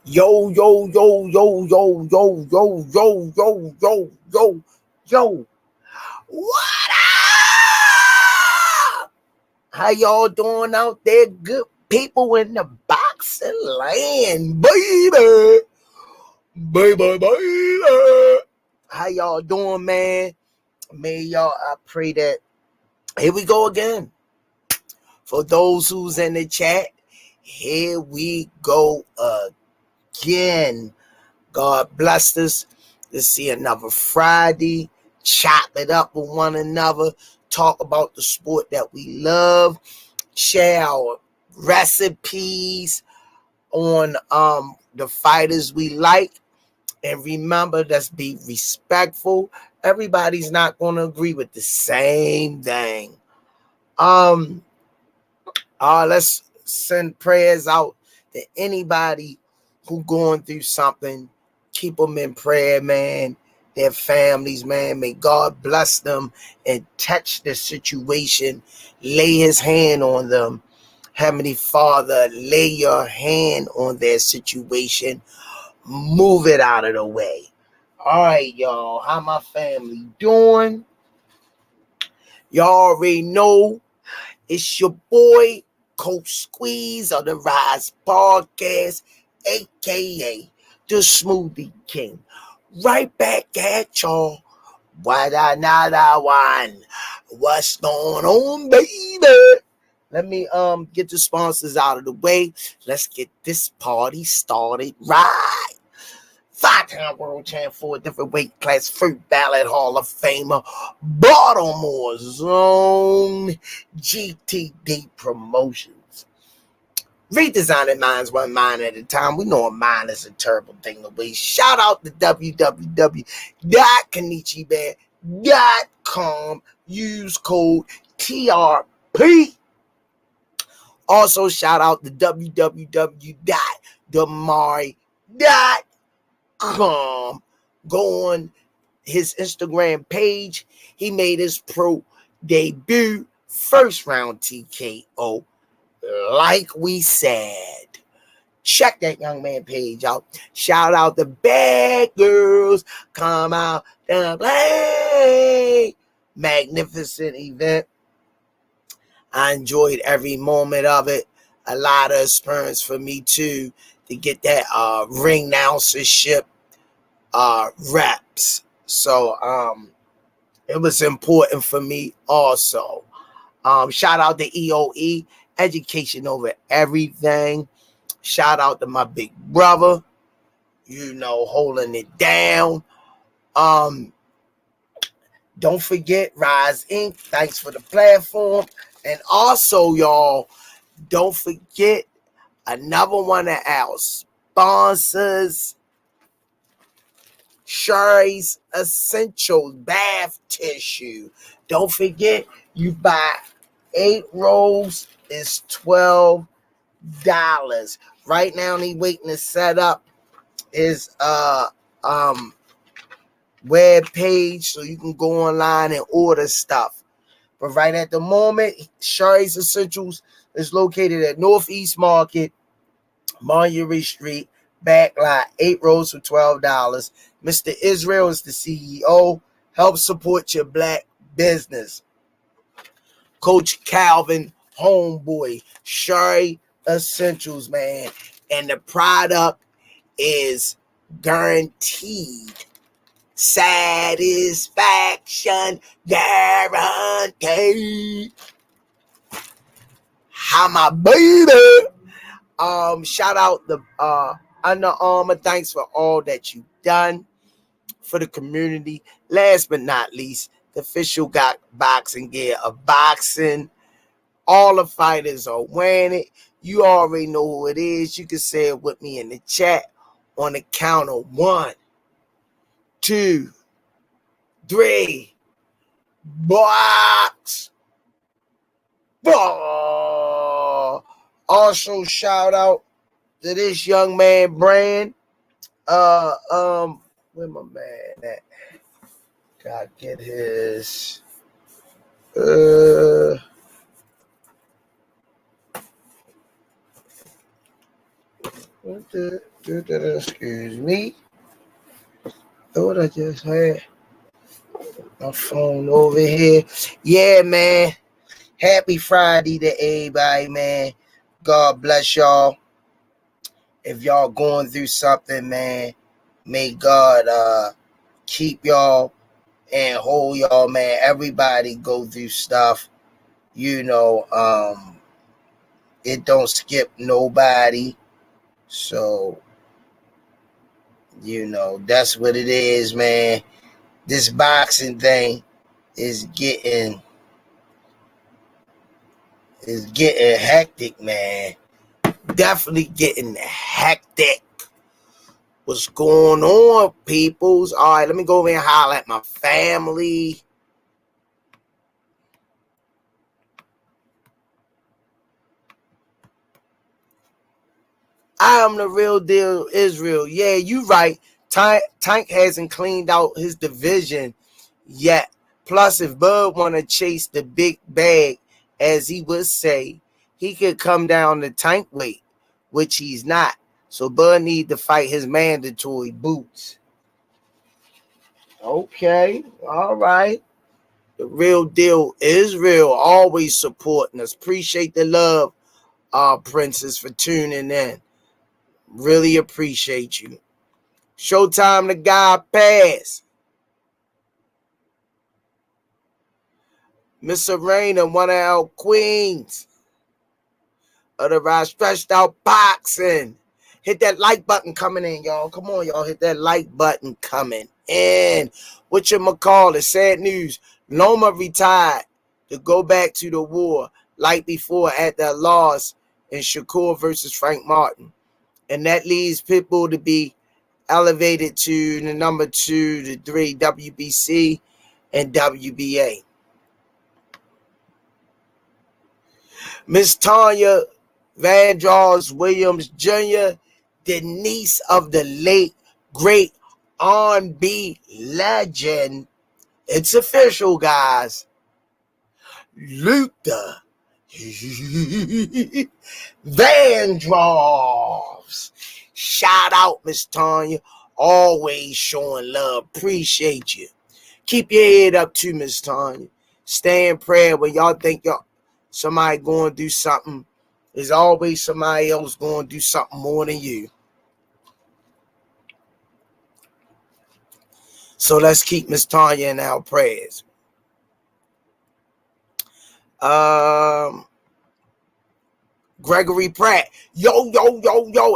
Yo, yo, yo, yo, yo, yo, yo, yo, yo, yo, yo, yo. What up? How y'all doing out there, good people in the boxing land, baby? Baby. How y'all doing, man? I pray that, here we go again. For those who's in the chat, here we go again. God blessed us to see another Friday, chop it up with one another, talk about the sport that we love, share our recipes on the fighters we like, and remember, let's be respectful. Everybody's not going to agree with the same thing. Let's send prayers out to anybody who going through something. Keep them in prayer, man. Their families, man. May God bless them and touch the situation. Lay his hand on them. Heavenly Father, lay your hand on their situation. Move it out of the way. All right, y'all. How my family doing? Y'all already know it's your boy, Coach Squeeze of the Rize Podcast, a.k.a. the Smoothie King. Right back at y'all. What another one? What's going on, baby? Let me get the sponsors out of the way. Let's get this party started right. 5-time world champ, 4 different weight class, Fruit Ballot Hall of Famer, Baltimore Zone, GTD Promotions. Redesigning minds one mind at a time. We know a mind is a terrible thing to waste. Shout out to www.kenichibear.com. Use code TRP. Also, shout out to www.damari.com. Go on his Instagram page. He made his pro debut, first round TKO. Like we said, check that young man page out. Shout out to Bad Girls. Come out and play. Magnificent event. I enjoyed every moment of it. A lot of experience for me too to get that ring announcership reps. So it was important for me also. Shout out to EOE, education over everything. Shout out to my big brother, holding it down. Don't forget Rize Inc. Thanks for the platform. And also, y'all, don't forget another one of our sponsors, Sherry's Essential Bath Tissue. Don't forget, you buy 8 rolls, is $12. Right now, he's waiting to set up his web page so you can go online and order stuff. But right at the moment, Sherry's Essentials is located at Northeast Market, Monterey Street, back lot, 8 rolls for $12. Mr. Israel is the CEO. Help support your black business. Coach Calvin, homeboy, Sherry Essentials, man. And the product is guaranteed. Satisfaction guaranteed. How my baby? Shout out the Under Armour. Thanks for all that you've done for the community. Last but not least, the official got boxing gear of boxing. All the fighters are wearing it. You already know who it is. You can say it with me in the chat on the count of 1, 2, 3. Box. Also, shout out to this young man, Brand. Where my man at? Gotta get his. Excuse me. Thought I just had my phone over here. Yeah, man. Happy Friday to everybody, man. God bless y'all. If y'all going through something, man, may God keep y'all and hold y'all, man. Everybody go through stuff. You know, it don't skip nobody. So, you know, that's what it is, man. This boxing thing is getting hectic, man. Definitely getting hectic. What's going on, peoples? All right, let me go over and holler at my family. I am the real deal, Israel. Yeah, you right. Tank hasn't cleaned out his division yet. Plus, if Bud want to chase the big bag, as he would say, he could come down to Tank weight, which he's not. So Bud need to fight his mandatory boots. Okay, all right. The real deal, Israel, always supporting us. Appreciate the love, Princess, for tuning in. Really appreciate you. Showtime the God pass. Miss Serena, one of our queens of the Rize Stretched Out Boxing. Hit that like button coming in, y'all. Come on, y'all. Hit that like button coming in. Whatchamacallit? Sad news. Loma retired to go back to the war like before at that loss in Shakur versus Frank Martin. And that leaves Pitbull to be elevated to the number 2 to 3 WBC and WBA. Miss Tanya Vandross Williams Jr., the niece of the late great R&B legend. It's official, guys. Luther Vandross. Shout out, Miss Tanya. Always showing love. Appreciate you. Keep your head up too, Miss Tanya. Stay in prayer when y'all think y'all somebody going to do something. There's always somebody else going to do something more than you. So let's keep Miss Tanya in our prayers. Gregory Pratt. Yo,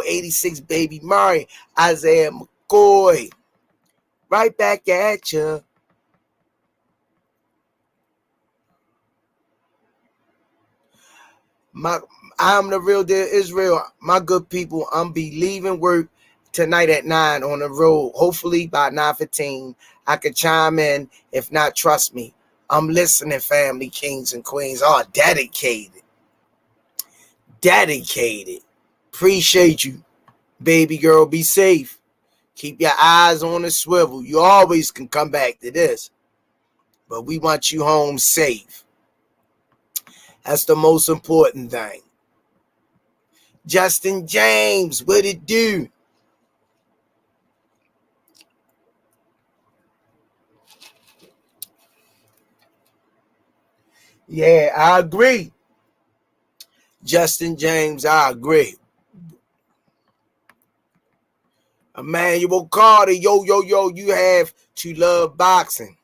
86 baby Murray. Isaiah McCoy. Right back at you. I'm the real deal Israel. My good people, I'm be leaving work tonight at 9 on the road. Hopefully by 9:15, I could chime in. If not, trust me. I'm listening, family, kings and queens. Oh, dedicated. Appreciate you. Baby girl, be safe. Keep your eyes on the swivel. You always can come back to this. But we want you home safe. That's the most important thing. Justin James, what it do? Yeah, I agree. Justin James, I agree. Emmanuel Carter, yo, you have to love boxing.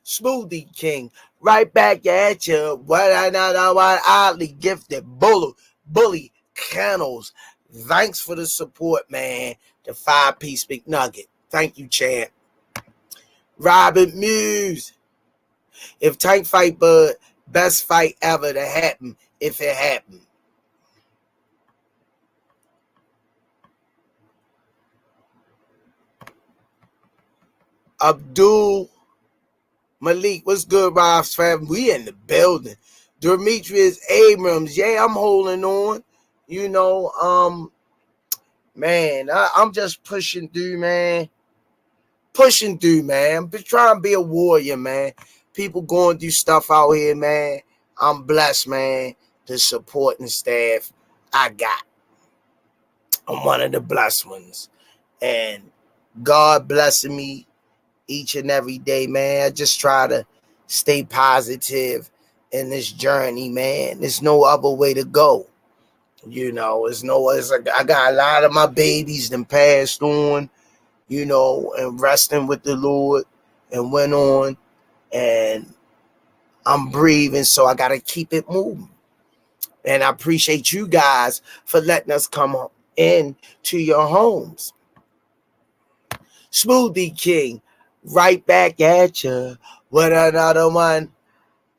Smoothie King, right back at you. What oddly gifted bully kennels. Thanks for the support, man. The 5-piece McNugget. Thank you, champ. Robert Muse. If Tank fight Bud, best fight ever to happen if it happened. Abdul Malik, what's good, Rob's fam? We in the building. Demetrius Abrams, yeah, I'm holding on. You know, man, I'm just pushing through, man. I'm just trying to be a warrior, man. People going through stuff out here, man. I'm blessed, man. The supporting staff I got. I'm one of the blessed ones. And God blessing me each and every day, man. I just try to stay positive in this journey, man. There's no other way to go. I got a lot of my babies that passed on, and resting with the Lord and went on. And I'm breathing, so I got to keep it moving. And I appreciate you guys for letting us come in to your homes. Smoothie King, right back at you with another one.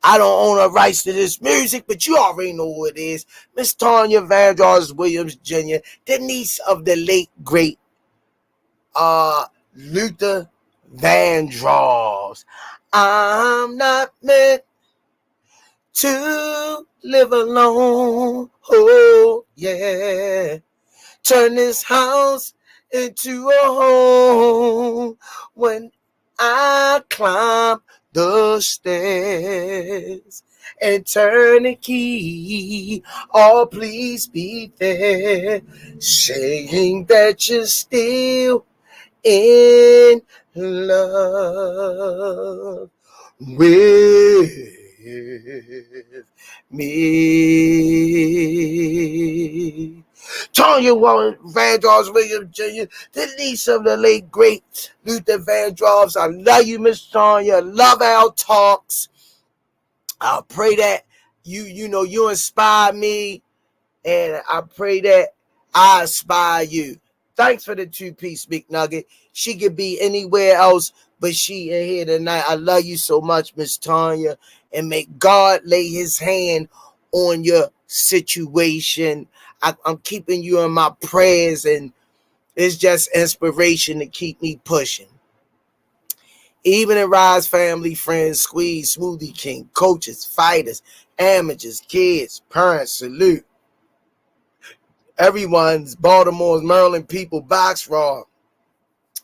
I don't own the rights to this music, but you already know who it is. Miss Tanya Vandross Williams Jr., the niece of the late, great Luther Vandross. I'm not meant to live alone. Oh, yeah. Turn this house into a home when I climb the stairs and turn the key. Oh, please be there, saying that you're still in love with me. Tanya Vandross Williams Jr., the niece of the late great Luther Vandross. I love you, Miss Tanya. Love our talks. I pray that you inspire me, and I pray that I inspire you. Thanks for the 2-piece McNugget. She could be anywhere else, but she in here tonight. I love you so much, Miss Tanya, and may God lay his hand on your situation. I'm keeping you in my prayers, and it's just inspiration to keep me pushing. Even in Rize family, friends, Squeeze, Smoothie King, coaches, fighters, amateurs, kids, parents, salute. Everyone's Baltimore's Maryland people, Box Raw.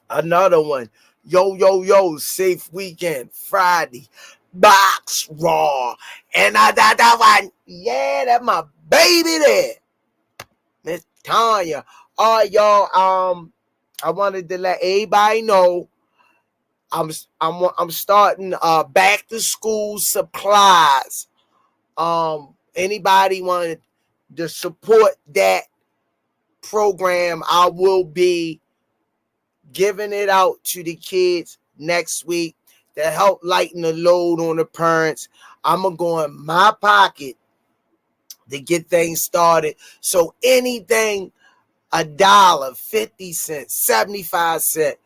Another one. Yo, safe weekend, Friday, Box Raw. And that one, yeah, that's my baby there. Miss Tanya. All right, y'all. I wanted to let everybody know I'm starting back to school supplies. Anybody wanted to support that program, I will be giving it out to the kids next week to help lighten the load on the parents. I'm going to go in my pocket to get things started. So anything, $1, 50 cents, 75 cents.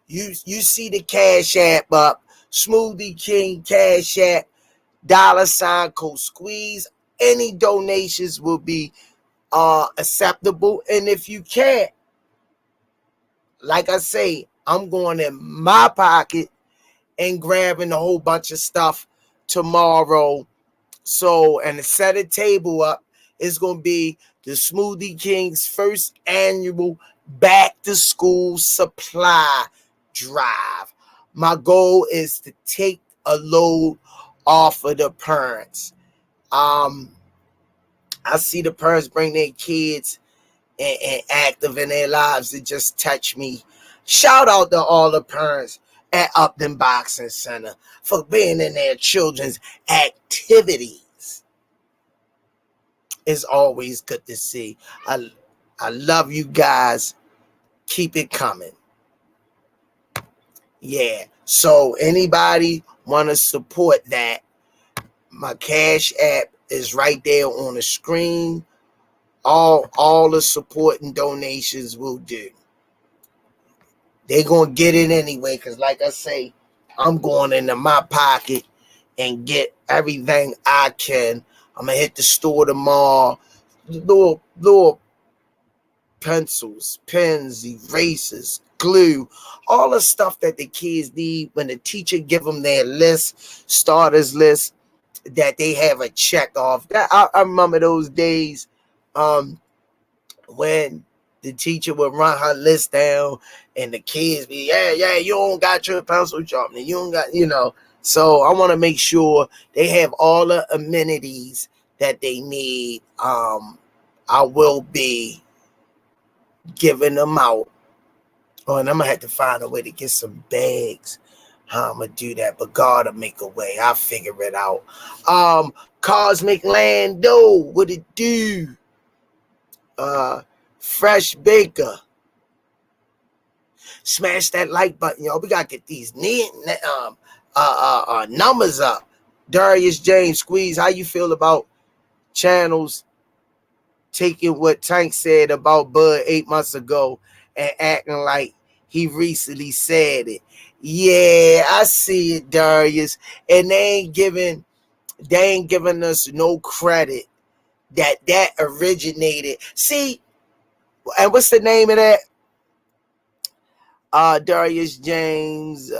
You see the Cash App up, Smoothie King Cash App, $ code Squeeze. Any donations will be acceptable. And if you can't, like I say, I'm going in my pocket and grabbing a whole bunch of stuff tomorrow. So, and to set a table up, it's going to be the Smoothie King's first annual back to school supply drive. My goal is to take a load off of the parents. I see the parents bring their kids and active in their lives. It just touched me. Shout out to all the parents at Upton Boxing Center for being in their children's activities. It's always good to see. I love you guys. Keep it coming. Yeah. So anybody want to support that, my Cash App is right there on the screen. All the support and donations will do. They're going to get it anyway, because like I say, I'm going into my pocket and get everything I can. I'm going to hit the store tomorrow. Little pencils, pens, erasers, glue, all the stuff that the kids need when the teacher give them their list, starters list, that they have a check off. That I remember those days when the teacher would run her list down and the kids be, yeah, you don't got your pencil sharpener. You don't got, So I want to make sure they have all the amenities that they need. I will be giving them out. Oh, and I'm going to have to find a way to get some bags. How I'm going to do that. But God will make a way. I'll figure it out. Cosmic Lando, what it do? Fresh Baker. Smash that like button, y'all. We got to get these numbers up. Darius James, Squeeze, how you feel about channels taking what Tank said about Bud 8 months ago and acting like he recently said it? Yeah, I see it, Darius. And they ain't giving us no credit that originated. See, and what's the name of that? Darius James.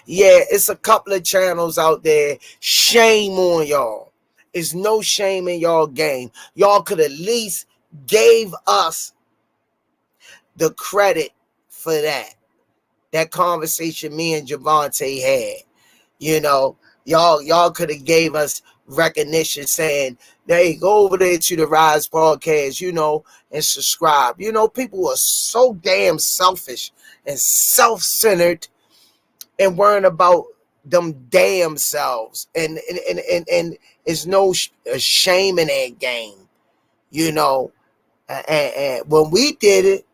Yeah, it's a couple of channels out there. Shame on y'all. There's no shame in y'all game. Y'all could at least gave us the credit for that. That conversation me and Javante had. You know, y'all could have gave us recognition saying, hey, go over there to the Rize podcast, you know, and subscribe. You know, people are so damn selfish and self-centered and worrying about them damn selves. And there's no shame in that game, you know. And when we did it,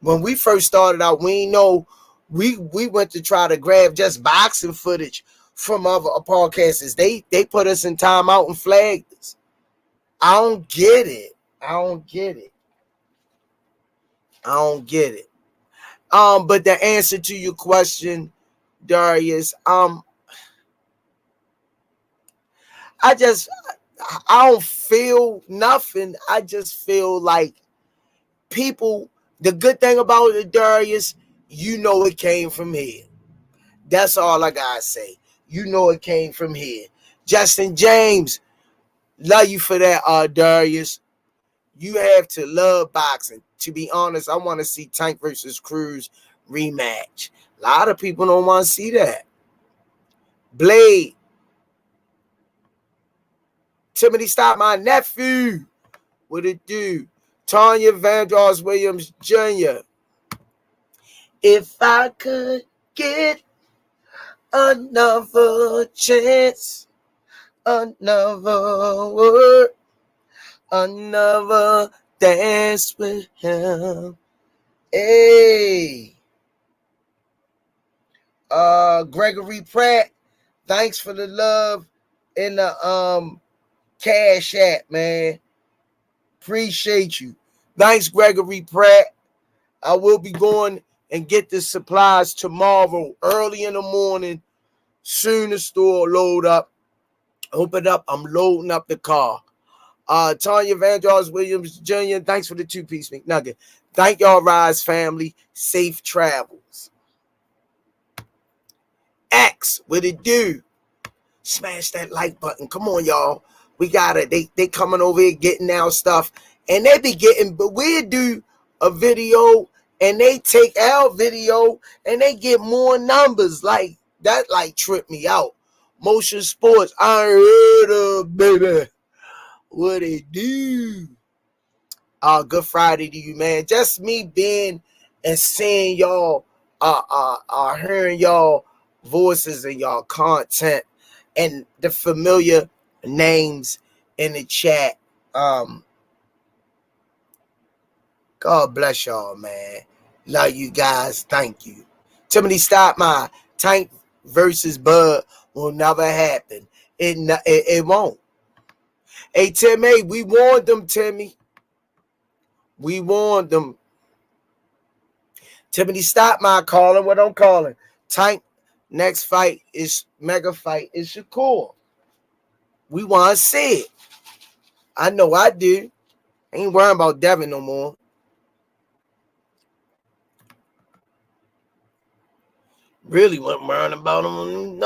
when we first started out, we know we went to try to grab just boxing footage from other podcasters. They put us in timeout and flagged us. I don't get it. But the answer to your question, Darius, I don't feel nothing. I just feel like people, the good thing about it, Darius, you know it came from here. That's all I gotta say. You know it came from here. Justin James, love you for that, Darius. You have to love boxing. To be honest, I want to see Tank versus Cruz rematch. A lot of people don't want to see that. Blade. Timothy, stop my nephew. What it do? Tanya Vandross Williams Jr. If I could get another chance, another word, another dance with him. Hey. Gregory Pratt, thanks for the love in the Cash App, man. Appreciate you. Thanks, Gregory Pratt. I will be going and get the supplies tomorrow, early in the morning. Soon the store load up. Open up. I'm loading up the car. Tanya Vandross Williams Jr., thanks for the 2-piece McNugget. Thank y'all, Rize family. Safe travels. X, what it do? Smash that like button. Come on, y'all. We got it. They coming over here getting our stuff. And they be getting, but we do a video and they take our video and they get more numbers. Like, that like tripped me out. Motion Sports, I heard of, baby. What it do? Good Friday to you, man. Just me being and seeing y'all, hearing y'all voices and y'all content and the familiar names in the chat. God bless y'all, man. Love you guys. Thank you. Timothy, stop my Tank versus Bud will never happen. It won't. Hey, Timmy, we warned them, Timmy. We warned them. Timothy, stop my calling. What I'm calling. Tank, next fight is mega fight is Shakur. We want to see it. I know I do. I ain't worrying about Devin no more. Really wasn't worrying about him.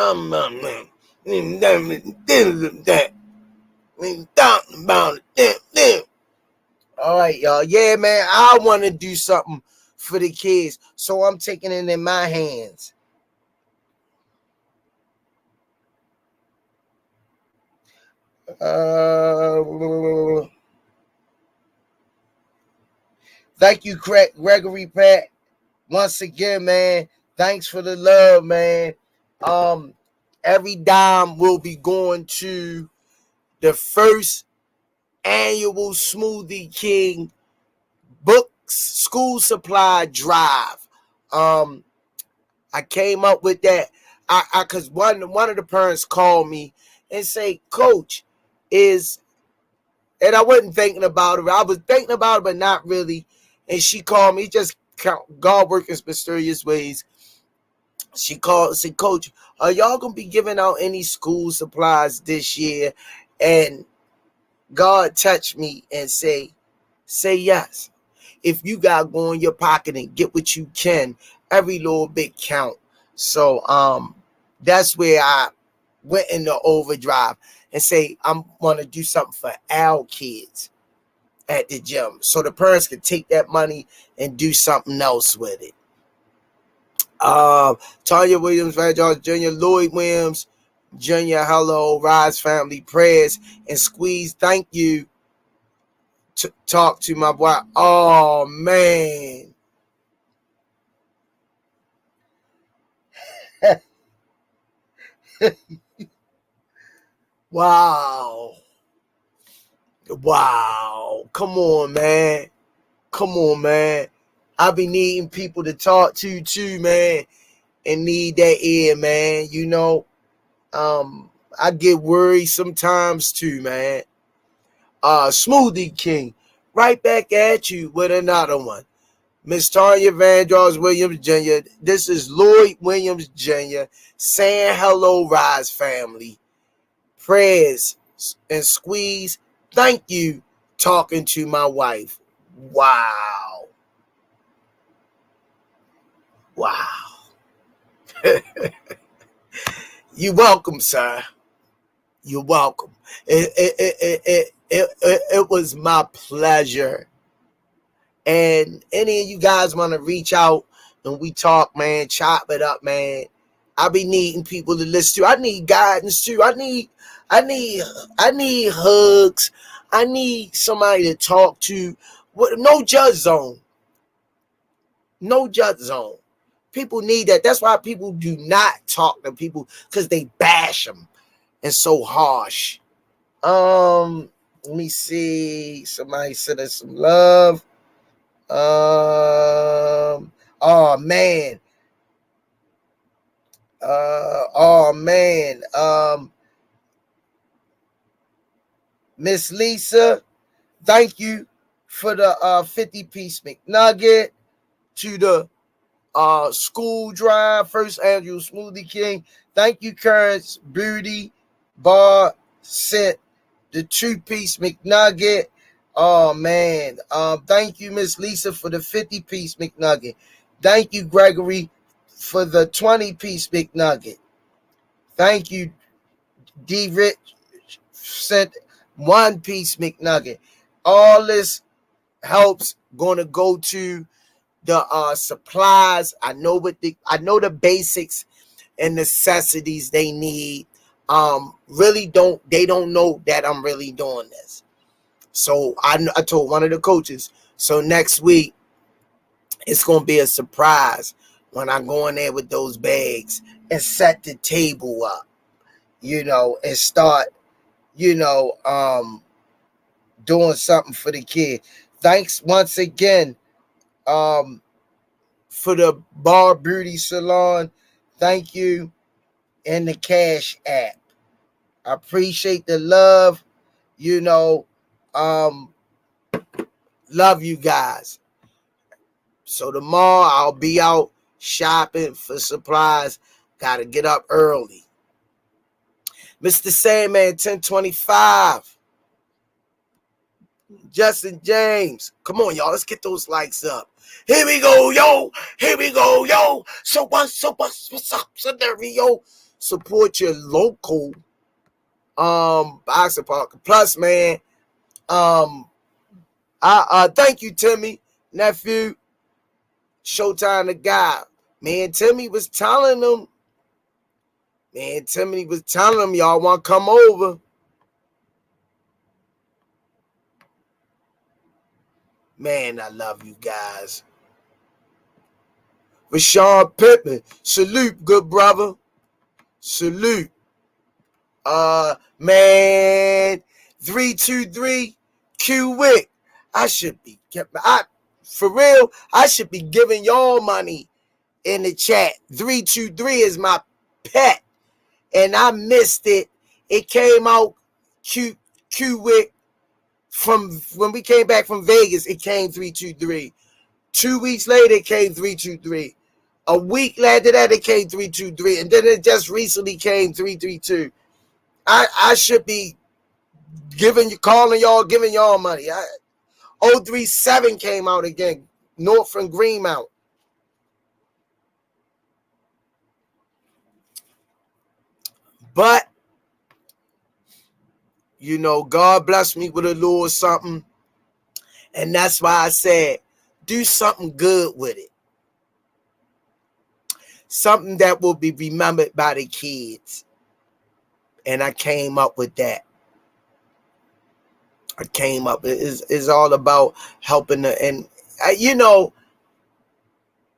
All right, y'all. Yeah, man, I want to do something for the kids. So I'm taking it in my hands. Thank you, Gregory Pat. Once again, man. Thanks for the love, man. Every dime will be going to the first annual Smoothie King books school supply drive. I came up with that. I cause one of the parents called me and say, Coach, and I wasn't thinking about it. I was thinking about it, but not really. And she called me, just God working mysterious ways. She called and said, Coach, are y'all gonna be giving out any school supplies this year? And God touched me and say yes. If you got to go in your pocket and get what you can, every little bit count. So that's where I went into overdrive and say I'm gonna do something for our kids at the gym, so the parents can take that money and do something else with it. Tanya Williams, Van George Jr., Lloyd Williams Jr., hello, Rize family, prayers and squeeze. Thank you. Talk to my boy. Oh man. Wow. Come on, man. I be needing people to talk to too, man, and need that ear, man. You know, I get worried sometimes too, man. Smoothie King, right back at you with another one. Miss Tanya Vandross Williams Jr. This is Lloyd Williams Jr. saying hello, Rize family. Prayers and squeeze. Thank you. Talking to my wife. Wow. You're welcome, sir. You're welcome. It was my pleasure. And any of you guys want to reach out and we talk, man, chop it up, man. I be needing people to listen to. I need guidance too. I need hugs. I need somebody to talk to. No judge zone. No judge zone. People need that. That's why people do not talk to people, because they bash them and so harsh. Let me see. Somebody sent us some love. Oh man. Miss Lisa, thank you for the 50-piece McNugget, to the school drive, first annual Smoothie King. Thank you, Currents Beauty Bar sent the 2-piece McNugget. Oh man. Thank you, Miss Lisa, for the 50-piece McNugget. Thank you, Gregory, for the 20-piece McNugget. Thank you, D Rich sent 1-piece McNugget. All this helps going to go to the supplies. I know the basics and necessities they need. They don't know that I'm really doing this. So I told one of the coaches, so next week it's gonna be a surprise when I go in there with those bags and set the table up, and start, doing something for the kid. Thanks once again for the Bar Beauty Salon. Thank you. And the Cash App. I appreciate the love. Love you guys. So tomorrow I'll be out shopping for supplies. Gotta get up early. Mr. Sandman 1025. Justin James. Come on, y'all. Let's get those likes up. Here we go, yo. So what's up, scenario? Support your local boxing park. Plus, man, thank you, Timmy, nephew. Showtime the guy. Man, Timmy was telling them. Y'all want to come over. Man, I love you guys. Rashawn Pittman. Salute, good brother. Salute. Man, 323 Q Wick. I should be for real, I should be giving y'all money in the chat. 323 is my pet. And I missed it. It came out Q Wick from when we came back from Vegas. It came 323. 2 weeks later, it came 323. A week later that, it came 323. And then it just recently came 332. I should be giving y'all money. 037 came out again. North from Greenmount. But, you know, God blessed me with a little something. And that's why I said, do something good with it. Something that will be remembered by the kids. And I came up with that. It's all about helping you know,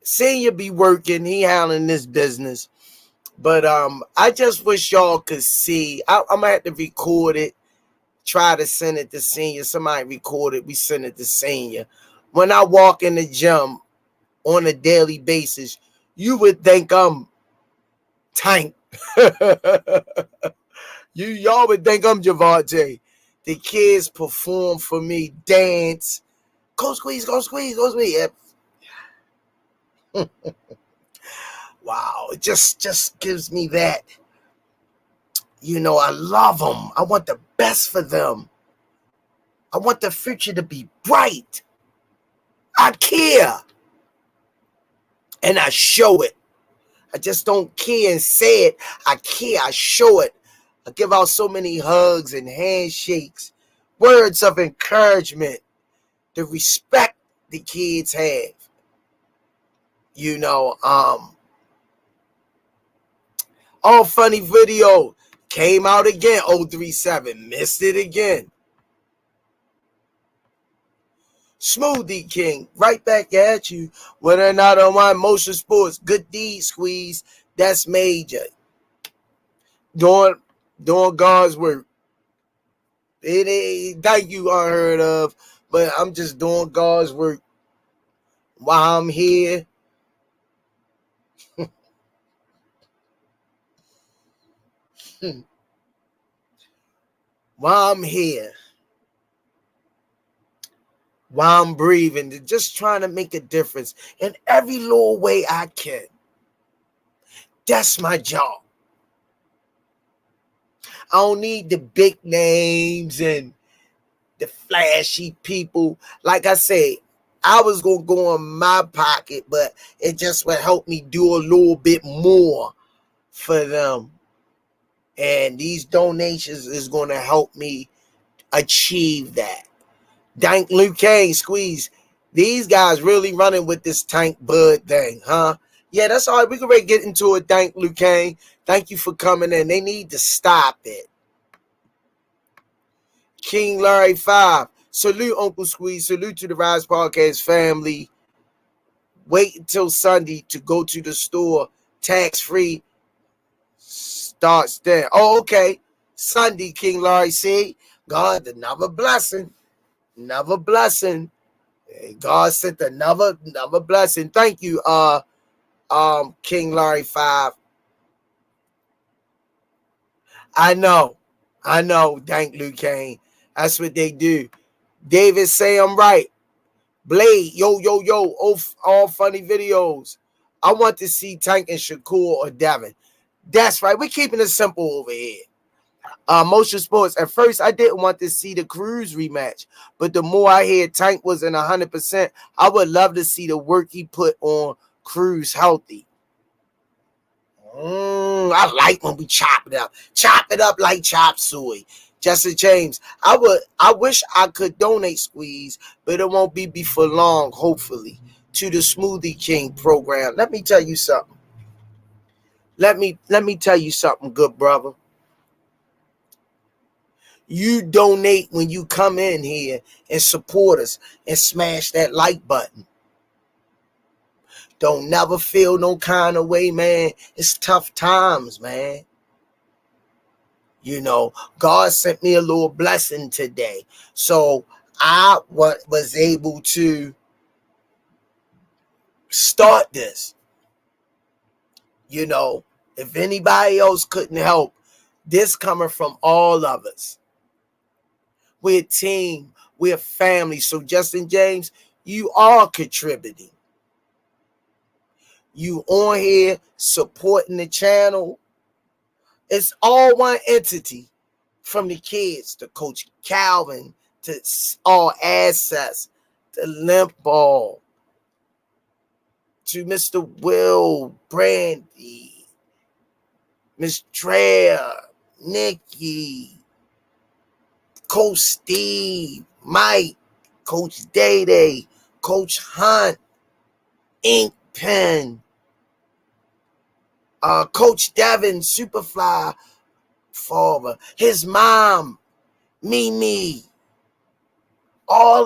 Senior be working, he handling this business. But I just wish y'all could see. I'm going to have to record it. Try to send it to Senior. Somebody record it. We send it to Senior. When I walk in the gym on a daily basis, you would think I'm Tank. Y'all would think I'm Javante. The kids perform for me, dance. Go squeeze, go squeeze, go squeeze. Wow, it just gives me that. You know, I love them. I want the best for them. I want the future to be bright. I care. And I show it. I just don't care and say it. I care. I show it. I give out so many hugs and handshakes, words of encouragement, the respect the kids have. You know, all funny video came out again. 037 missed it again. Smoothie King, right back at you. Whether or not on my Motion Sports, good deed squeeze. That's major. Doing God's work. It ain't, thank you, unheard of, but I'm just doing God's work while I'm here. While I'm here. While I'm breathing, just trying to make a difference in every little way I can. That's my job. I don't need the big names and the flashy people. Like I say, I was going to go in my pocket, but it just would help me do a little bit more for them. And these donations is going to help me achieve that. Dank Luke Kane, squeeze. These guys really running with this Tank Bud thing, huh? Yeah, that's all right. We can really get into it. Dank Luke Kane. Thank you for coming in. They need to stop it. King Larry 5. Salute, Uncle Squeeze. Salute to the Rize Podcast family. Wait until Sunday to go to the store. Tax-free. Starts there. Oh, okay. Sunday, King Larry. See? God, another blessing. Another blessing. God sent another blessing. Thank you, King Larry 5. I know, Dank Luke Kane. That's what they do. David say I'm right. Blade, yo, all funny videos. I want to see Tank and Shakur or Devin. That's right. We're keeping it simple over here. Motion Sports. At first, I didn't want to see the Cruz rematch, but the more I hear Tank wasn't 100%, I would love to see the work he put on Cruz healthy. I like when we chop it up like chop suey. Justin James, I wish I could donate squeeze, but it won't be before long, hopefully. to the Smoothie King program. Let me tell you something. Let me tell you something, good brother. You donate when you come in here and support us and smash that like button. Don't never feel no kind of way, man. It's tough times, man. You know, God sent me a little blessing today. So I was able to start this. You know, if anybody else couldn't help, this coming from all of us. We're a team. We're a family. So Justin James, you are contributing. You on here supporting the channel. It's all one entity. From the kids to Coach Calvin to all assets to Limp Ball to Mr. Will, Brandy, Miss Drea, Nikki, Coach Steve, Mike, Coach Day Day, Coach Hunt, Ink Pen, Coach Devin, Superfly Father, his mom, Mimi, all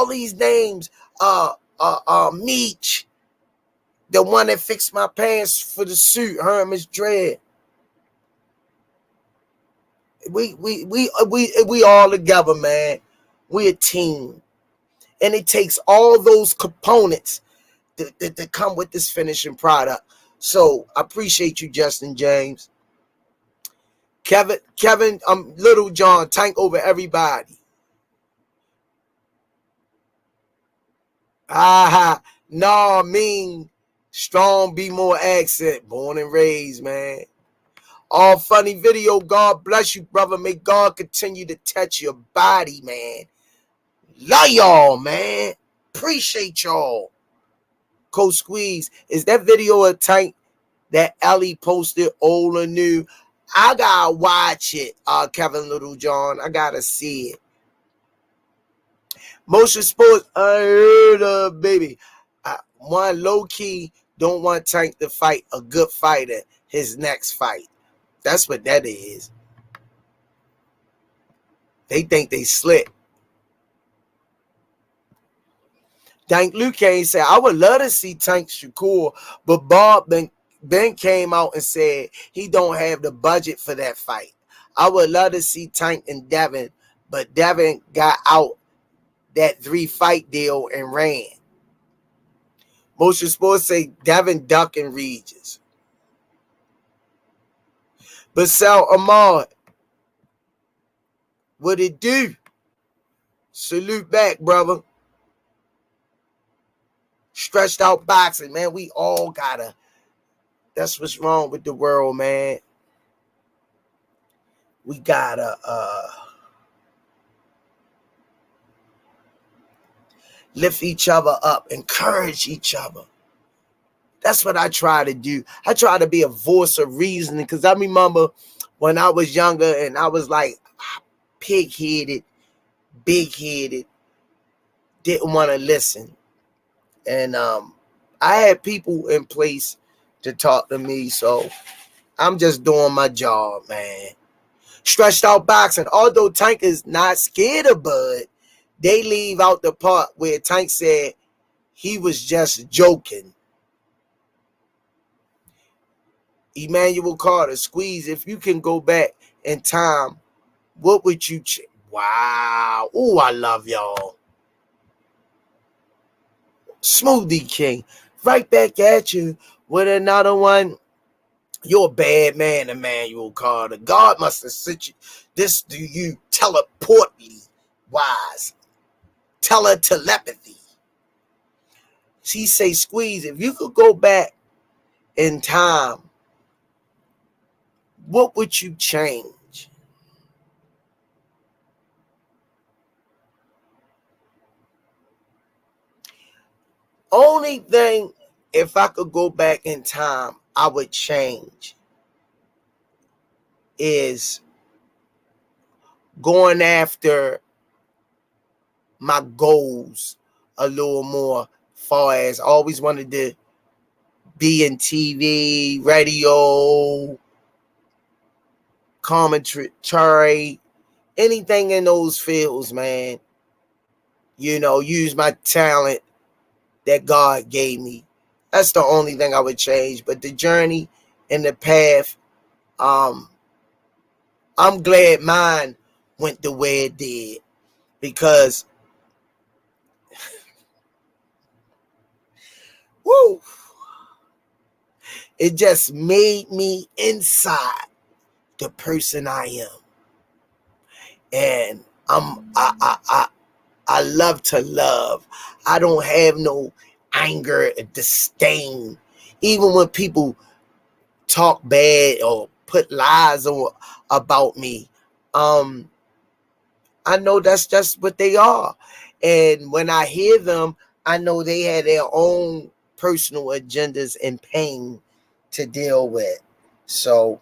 these names, Meech, the one that fixed my pants for the suit, her and Miss Dread. We all together, man. We a team. And it takes all those components to come with this finishing product. So I appreciate you, Justin James. Kevin, Little John, tank over everybody. No, I mean, strong, be more accent, born and raised, man. All funny video. God bless you, brother. May God continue to touch your body, man. Love y'all, man. Appreciate y'all. Coach Squeeze, is that video a tank that Ellie posted, old or new? I gotta watch it, Kevin Littlejohn. I gotta see it. Motion Sports, I heard baby. One low key don't want Tank to fight a good fighter his next fight. That's what that is. They think they slick. Tank Luke said, I would love to see Tank Shakur, but Bob Ben came out and said he don't have the budget for that fight. I would love to see Tank and Devin, but Devin got out that 3-fight deal and ran. Motion Sports say Devin Duck and Rize. Basel Ahmad, what it do? Salute back, brother. Stretched out boxing, man. We all gotta. That's what's wrong with the world, man. We gotta lift each other up, encourage each other. That's what I try to do. I try to be a voice of reasoning, because I remember when I was younger and I was like pig-headed, big-headed, didn't want to listen. And I had people in place to talk to me, so I'm just doing my job, man. Stretched out boxing. Although Tank is not scared of Bud, they leave out the part where Tank said he was just joking. Emmanuel Carter, Squeeze, if you can go back in time, what would you change? Wow. Ooh, I love y'all. Smoothie King, right back at you with another one. You're a bad man, Emmanuel Carter. God must have sent you this to you teleportly wise. Telepathy. She say, Squeeze, if you could go back in time, what would you change? Only thing, if I could go back in time, I would change is going after my goals a little more Far as always wanted to be in TV, radio, commentary, anything in those fields, man. Use my talent that God gave me. That's the only thing I would change. But the journey and the path, I'm glad mine went the way it did, because woo, it just made me inside the person I am. And I love to love. I don't have no anger and disdain. Even when people talk bad or put lies about me, I know that's just what they are. And when I hear them, I know they had their own personal agendas and pain to deal with. So,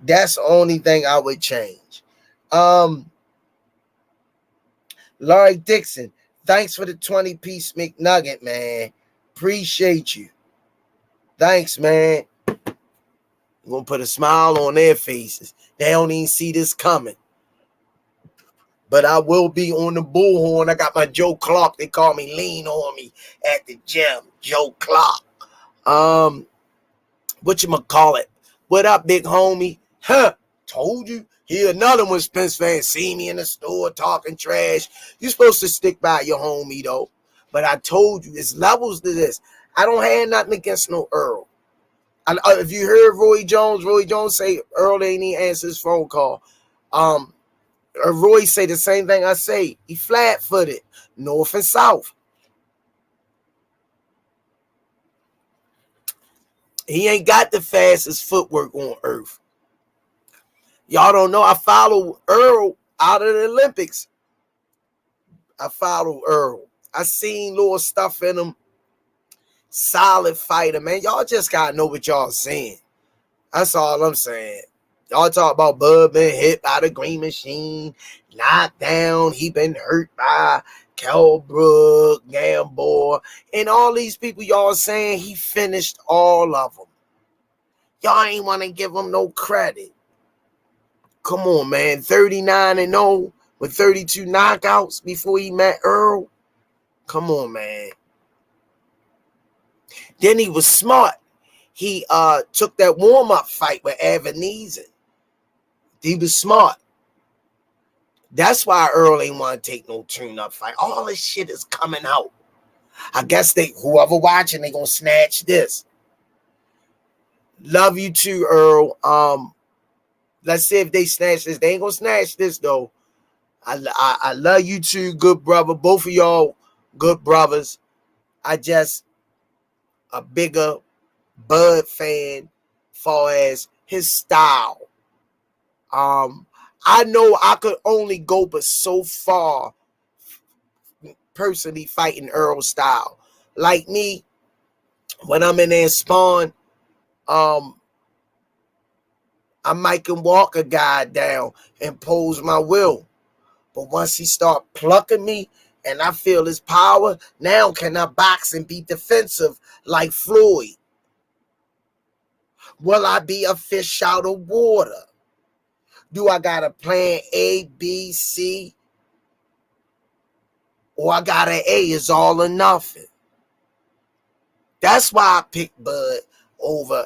that's the only thing I would change. Laurie Dixon, thanks for the 20-piece McNugget, man. Appreciate you. Thanks, man. You're going to put a smile on their faces. They don't even see this coming. But I will be on the bullhorn. I got my Joe Clark. They call me lean on me at the gym. Joe Clark. Whatchamacallit? What up, big homie? Huh? Told you. Here another one, Spence fan. See me in the store talking trash. You're supposed to stick by your homie, though. But I told you, it's levels to this. I don't have nothing against no Earl. If you heard Roy Jones say Earl ain't even answer his phone call. Roy say the same thing I say. He flat-footed, north and south. He ain't got the fastest footwork on earth. Y'all don't know, I follow Earl out of the Olympics. I follow Earl. I seen little stuff in him. Solid fighter, man. Y'all just gotta know what y'all saying. That's all I'm saying. Y'all talk about Bud been hit by the green machine, knocked down, he been hurt by Kelbrook, Gamboa, and all these people y'all saying he finished all of them. Y'all ain't want to give him no credit. Come on, man. 39-0 with 32 knockouts before he met Earl. Come on, man. Then he was smart. He took that warm-up fight with Evanezer. He was smart. That's why Earl ain't want to take no tune-up fight. All this shit is coming out. I guess whoever watching, they gonna snatch this. Love you too, Earl. Let's see if they snatch this. They ain't gonna snatch this though. I love you too, good brother. Both of y'all good brothers. I just a bigger Bud fan far as his style. I know I could only go but so far personally fighting Earl style. Like me, when I'm in there spawn, I might can walk a guy down and pose my will. But once he start plucking me and I feel his power, now can I box and be defensive like Floyd? Will I be a fish out of water? Do I got a plan A, B, C? Or I got an A, it's all or nothing. That's why I picked Bud over,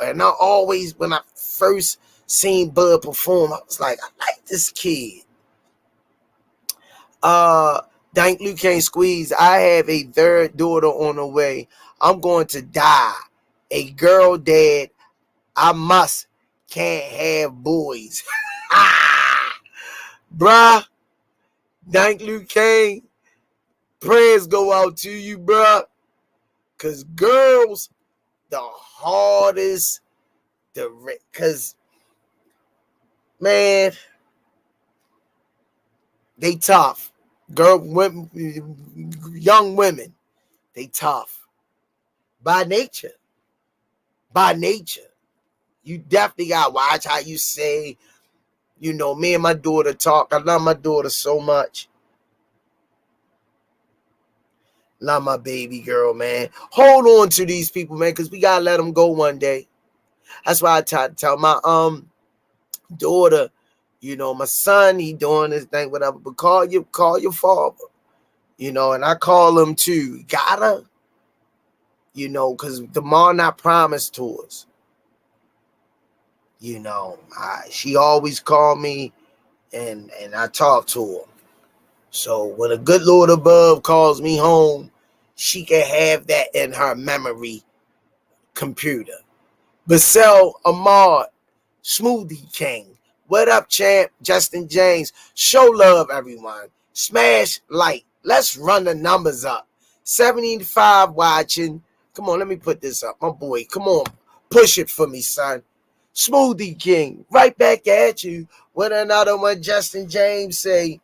and I always, when I first seen Bud perform, I was like, I like this kid. Dank Luke can't squeeze. I have a third daughter on the way. I'm going to die. A girl dad. I can't have boys. Bruh. Dank Luke Kane. Prayers go out to you, bruh. Because girls, the hardest, because, man, they tough. Women, young women, they tough. By nature. By nature. You definitely got to watch how you say, me and my daughter talk. I love my daughter so much. Love my baby girl, man. Hold on to these people, man, because we gotta let them go one day. That's why I try to tell my daughter, my son, he doing his thing, whatever. But call your father, and I call him too. Gotta, because tomorrow not promised to us. She always call me and I talk to her. So when a good Lord above calls me home, she can have that in her memory computer. Basel Ahmad, Smoothie King. What up, champ? Justin James. Show love, everyone. Smash like. Let's run the numbers up. 75 watching. Come on, let me put this up. My boy, come on. Push it for me, son. Smoothie King. Right back at you. With another one, Justin James say,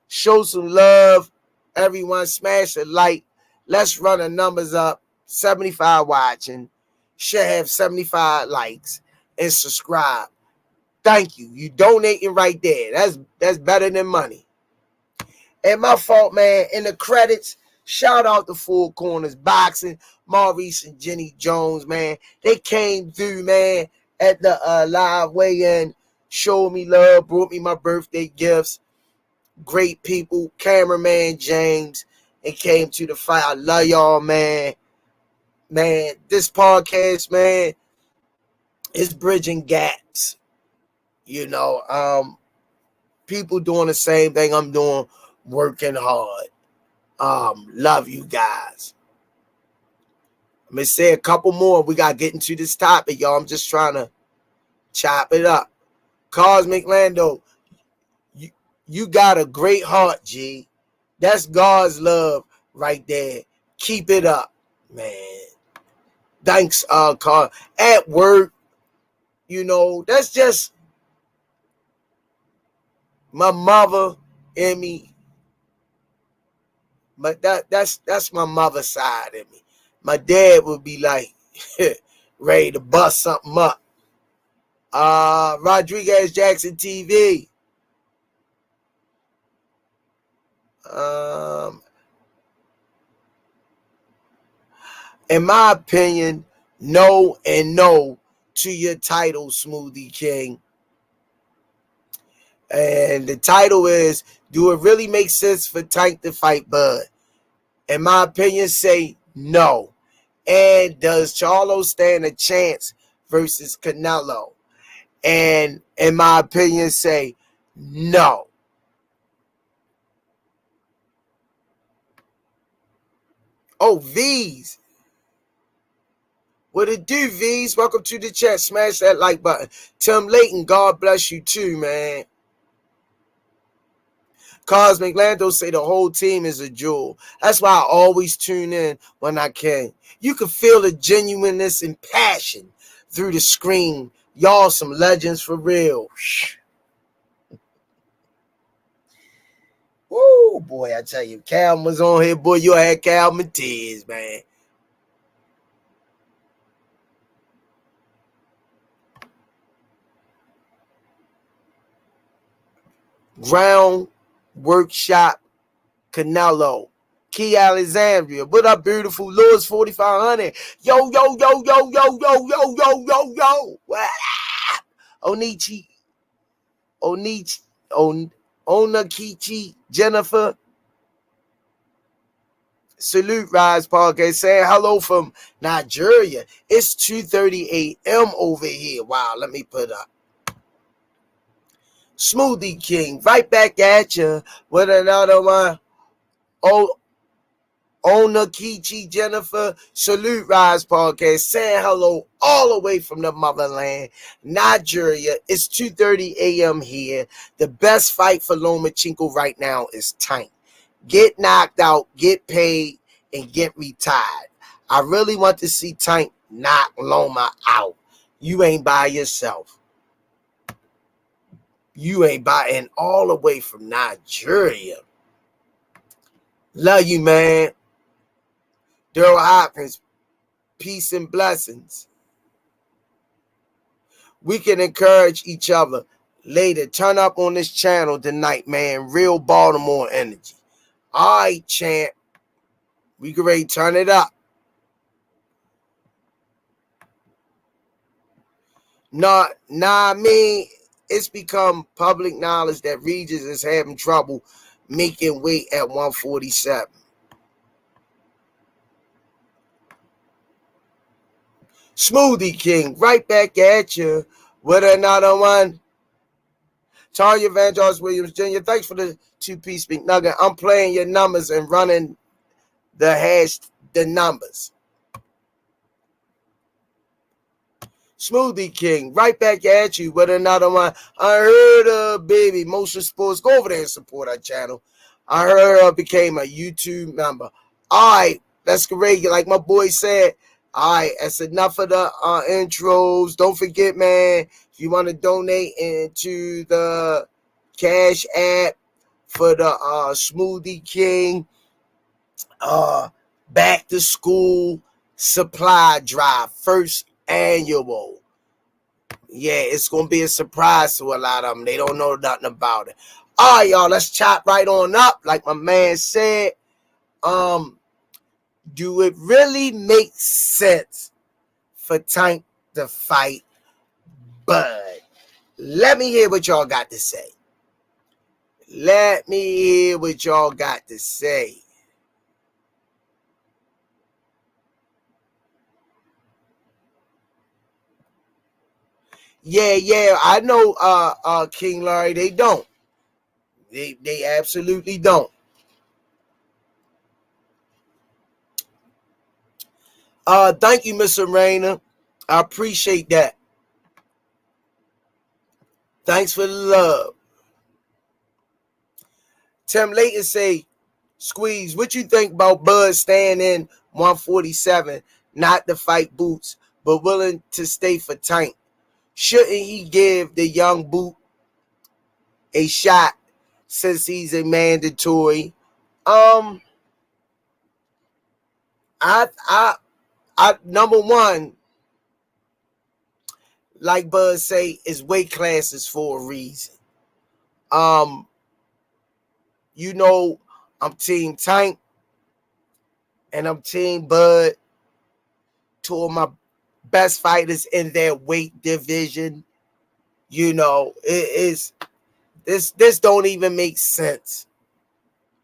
show some love. Everyone, smash a like. Let's run the numbers up. 75 watching. Should have 75 likes and subscribe. Thank you. You donating right there. That's better than money. And my fault, man. In the credits, shout out to Four Corners Boxing, Maurice and Jenny Jones, man. They came through, man, at the live weigh-in, showed me love, brought me my birthday gifts. Great people. Cameraman James, and came to the fight. I love y'all, man. Man, this podcast, man, is bridging gaps. People doing the same thing I'm doing, working hard. Love you guys. I'm gonna say a couple more. We gotta get into this topic, y'all. I'm just trying to chop it up. Cosmic Lando, you got a great heart, G. That's God's love right there. Keep it up, man. Thanks, Carl. At work, that's just my mother and me. But that's my mother's side of me. My dad would be like ready to bust something up. Rodriguez Jackson TV. In my opinion, no and no to your title, Smoothie King. And the title is, do it really make sense for Tank to fight Bud? In my opinion, say no. And does Charlo stand a chance versus Canelo? And in my opinion, say no. Oh, V's. What it do, V's? Welcome to the chat. Smash that like button. Tim Layton, God bless you too, man. Cosmic Lando say the whole team is a jewel. That's why I always tune in when I can. You can feel the genuineness and passion through the screen. Y'all some legends for real. Woo, boy, I tell you, Cal was on here, boy. You had Cal Matiz, man. Ground Workshop Canelo. Key Alexandria. What up, beautiful Lewis 4500? Yo, yo, yo, yo, yo, yo, yo, yo, yo, yo. What up? Onakichi, Jennifer. Salute Rize Podcast saying hello from Nigeria. It's 2:30 a.m. over here. Wow, let me put up. Smoothie King, right back at you with another one. Oh, Onakichi Jennifer, Salute Rise Podcast, saying hello all the way from the motherland, Nigeria. It's 2:30 a.m. here. The best fight for Lomachenko right now is Tank. Get knocked out, get paid, and get retired. I really want to see Tank knock Loma out. You ain't by yourself. You ain't buying all the way from Nigeria. Love you, man. Daryl Hopkins, peace and blessings. We can encourage each other. Later, turn up on this channel tonight, man. Real Baltimore energy. All right, champ. We can ready turn it up. I mean, it's become public knowledge that Rize is having trouble making weight at 147. Smoothie King, right back at you with another one. Tanya Evangelist Williams Jr., thanks for the 2-piece Big Nugget. I'm playing your numbers and running the numbers. Smoothie King, right back at you with another one. I heard baby Motion Sports. Go over there and support our channel. I heard became a YouTube member. All right, that's great. Like my boy said, all right, that's enough of the intros. Don't forget, man, if you want to donate into the Cash App for the Smoothie King back to school supply drive, first annual. Yeah, it's going to be a surprise to a lot of them. They don't know nothing about it. All right, y'all, let's chop right on up. Like my man said, do it really make sense for Tank to fight Bud? Let me hear what y'all got to say. Let me hear what y'all got to say. Yeah, I know King Larry, they don't. They absolutely don't. Thank you, Miss Arena. I appreciate that. Thanks for the love. Tim Layton say, Squeeze, what you think about Bud staying in 147, not to fight Boots, but willing to stay for Tank? Shouldn't he give the young Boot a shot since he's a mandatory? I number one, like Bud say, is weight classes for a reason. You know, I'm Team Tank and I'm Team Bud. Two of my best fighters in their weight division. You know, it is this don't even make sense.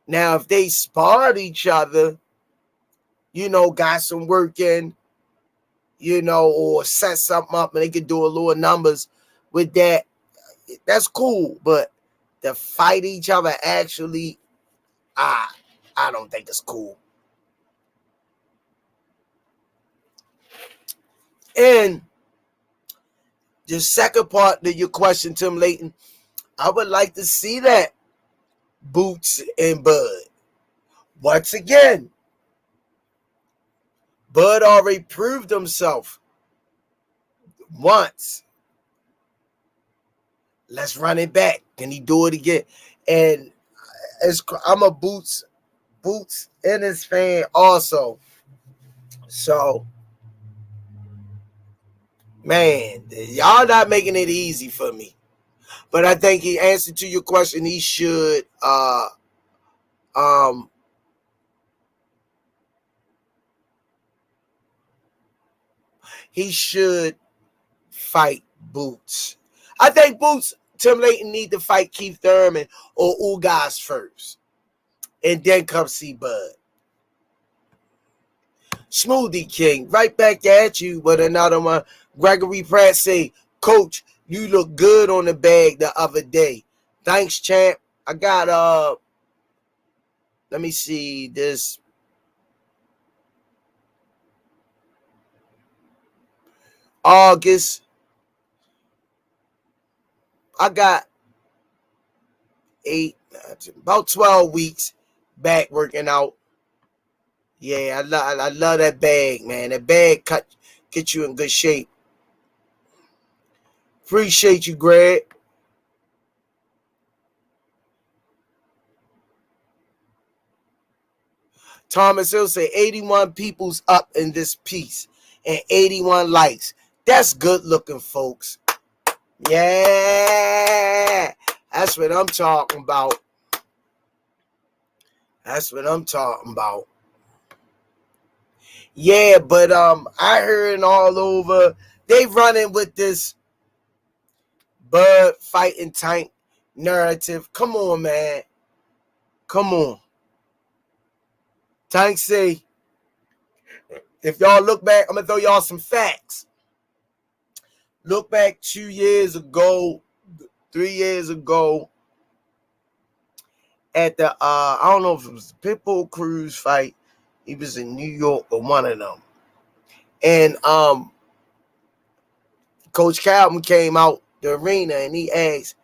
Now, if they sparred each other, you know, got some work in, you know, or set something up and they could do a little numbers with that, that's cool. But to fight each other actually, I don't think it's cool. And the second part of your question, Tim Layton, I would like to see that Boots and Bud. Once again, Bud already proved himself once. Let's run it back. Can he do it again? And I'm a Boots and his fan also. So, man, y'all not making it easy for me. But I think he answered to your question. He should fight Boots. I think Boots, Tim Layton, need to fight Keith Thurman or Ugas first. And then come see Bud. Smoothie King, right back at you with another one. Gregory Pratt say, Coach, you look good on the bag the other day. Thanks, champ. I got let me see this. August. I got about 12 weeks back working out. Yeah, I love that bag, man. That bag get you in good shape. Appreciate you, Greg. Thomas Hill say 81 people's up in this piece and 81 likes. That's good looking, folks. Yeah, that's what I'm talking about. That's what I'm talking about. Yeah, but I heard all over they running with this Bud fighting Tank narrative. Come on, man. Come on. Tank say, if y'all look back, I'm gonna throw y'all some facts. Look back 2 years ago, 3 years ago, at the I don't know if it was the Pitbull Cruz fight. He was in New York or one of them. And Coach Calvin came out the arena and he asked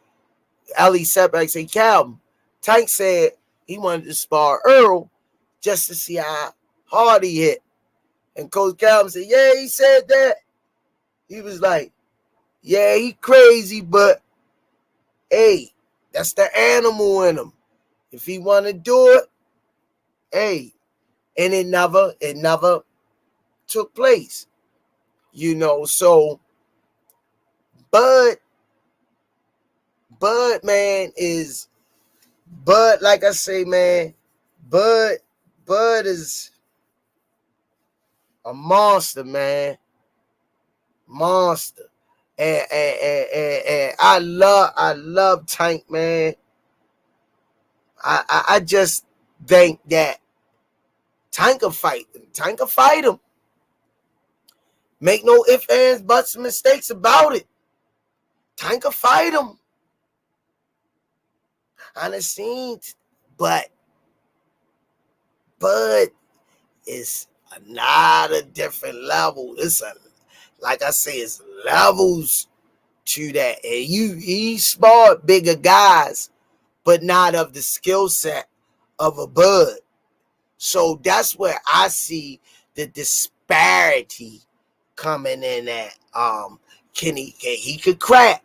Ali Setback, say, Calvin, Tank said he wanted to spar Earl just to see how hard he hit. And Coach Calvin said, yeah, he said that. He was like, yeah, he crazy, but hey, that's the animal in him. If he want to do it, hey. And it never took place. You know, so Bud, man, is Bud, like I say, man, Bud is a monster, man. Monster. And I love Tank, man. I just think that Tank will fight him. Tank will fight him. Make no ifs, ands, buts, mistakes about it. Tank will fight him. On the scenes, but Bud is another different level. Like I say, it's levels to that. And he sparred bigger guys, but not of the skill set of a Bud. So that's where I see the disparity coming in at. He could crack.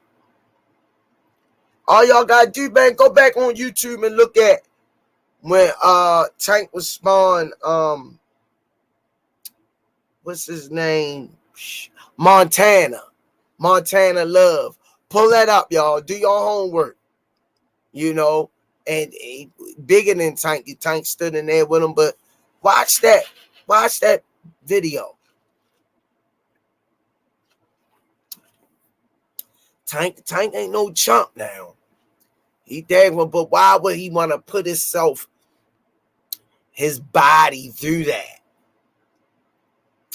All y'all gotta do, man, go back on YouTube and look at when Tank was sparring what's his name? Montana Love. Pull that up, y'all. Do your homework. You know, and bigger than Tank. Tank stood in there with him, but watch that video. Tank ain't no chump now. He dang one, but why would he want to put his body through that?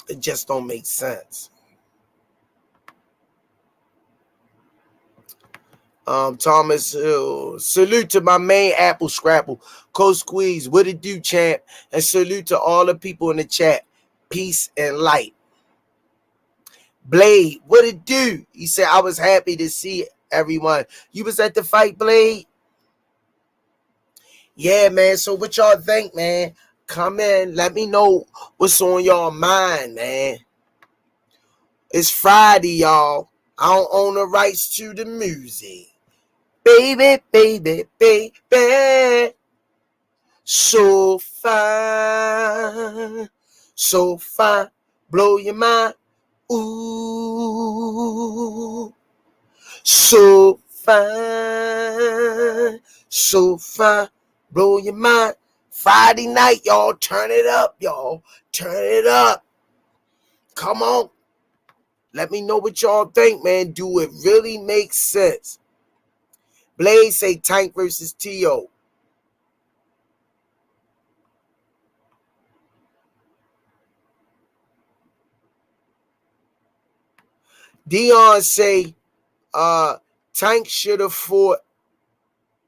It just don't make sense. Thomas Hill, salute to my main Apple Scrapple, Coach Squeeze, what it do, champ? And salute to all the people in the chat. Peace and light. Blade, what it do? He said, I was happy to see everyone. You was at the fight, Blade? Yeah, man. So what y'all think, man? Come in. Let me know what's on y'all mind, man. It's Friday, y'all. I don't own the rights to the music. Baby, baby, baby. So fine. So fine. Blow your mind. Ooh. So fine. So fine. Blow your mind. Friday night, y'all. Turn it up, y'all. Turn it up. Come on. Let me know what y'all think, man. Do it really make sense? Blade say Tank versus T.O. Dion say Tank should have fought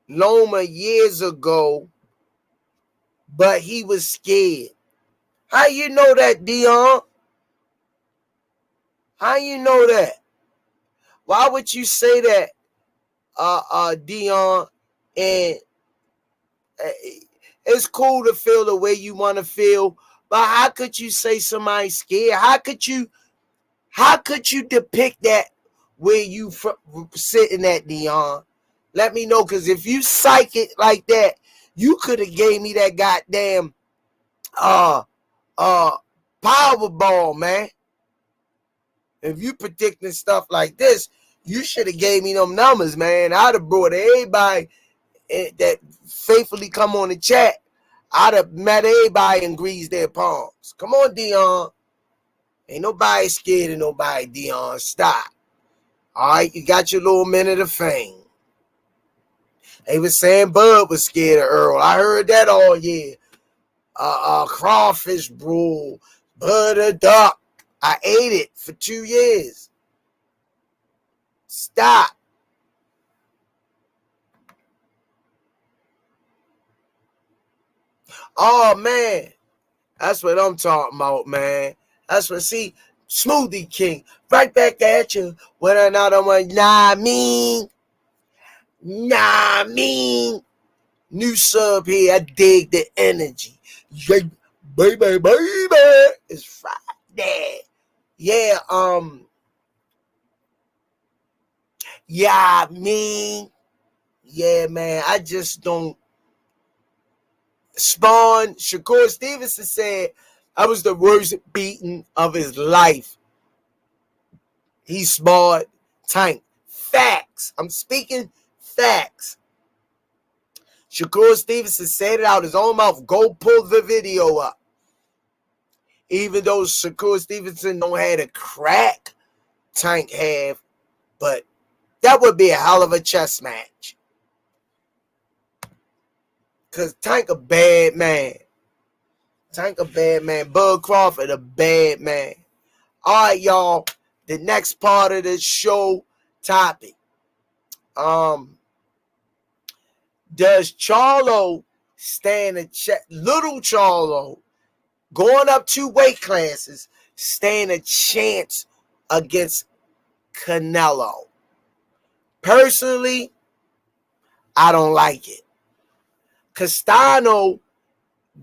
Loma years ago, but he was scared. How you know that, Dion? How you know that? Why would you say that, Dion? And it's cool to feel the way you want to feel, but how could you say somebody's scared? How could you depict that where you sitting at, Dion? Let me know, because if you psych it like that, you could have gave me that goddamn Powerball, man. If you predicting stuff like this, you should have gave me them numbers, man. I'd have brought everybody that faithfully come on the chat. I'd have met everybody and greased their palms. Come on, Dion. Ain't nobody scared of nobody, Dion. Stop. All right, you got your little minute of fame. They was saying Bud was scared of Earl. I heard that all year. Crawfish brew, butter duck. I ate it for 2 years. Stop. Oh, man. That's what I'm talking about, man. That's what, see, Smoothie King, right back at you with another one. Nah, mean. New sub here. I dig the energy. Yeah, baby. It's Friday. Yeah, yeah, man. I just don't. Spawn, Shakur Stevenson said I was the worst beating of his life. He's smart. Tank. Facts. I'm speaking facts. Shakur Stevenson said it out his own mouth. Go pull the video up. Even though Shakur Stevenson don't have a crack Tank have, but that would be a hell of a chess match. Because Tank a bad man. Bud Crawford a bad man. All right, y'all. The next part of the show topic. Does Charlo stand a chance? Little Charlo going up 2 weight classes stand a chance against Canelo? Personally, I don't like it. Castano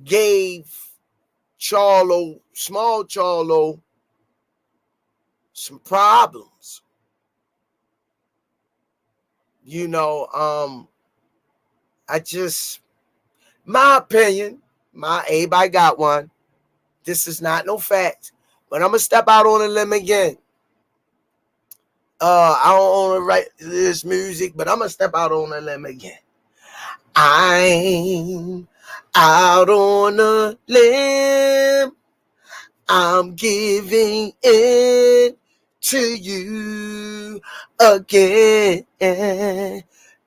gave Charlo, small Charlo, some problems. You know, my opinion, everybody got one. This is not no fact. But I'm going to step out on a limb again. I don't want to write this music, but I'm going to step out on a limb again. I'm out on a limb. I'm giving in to you again.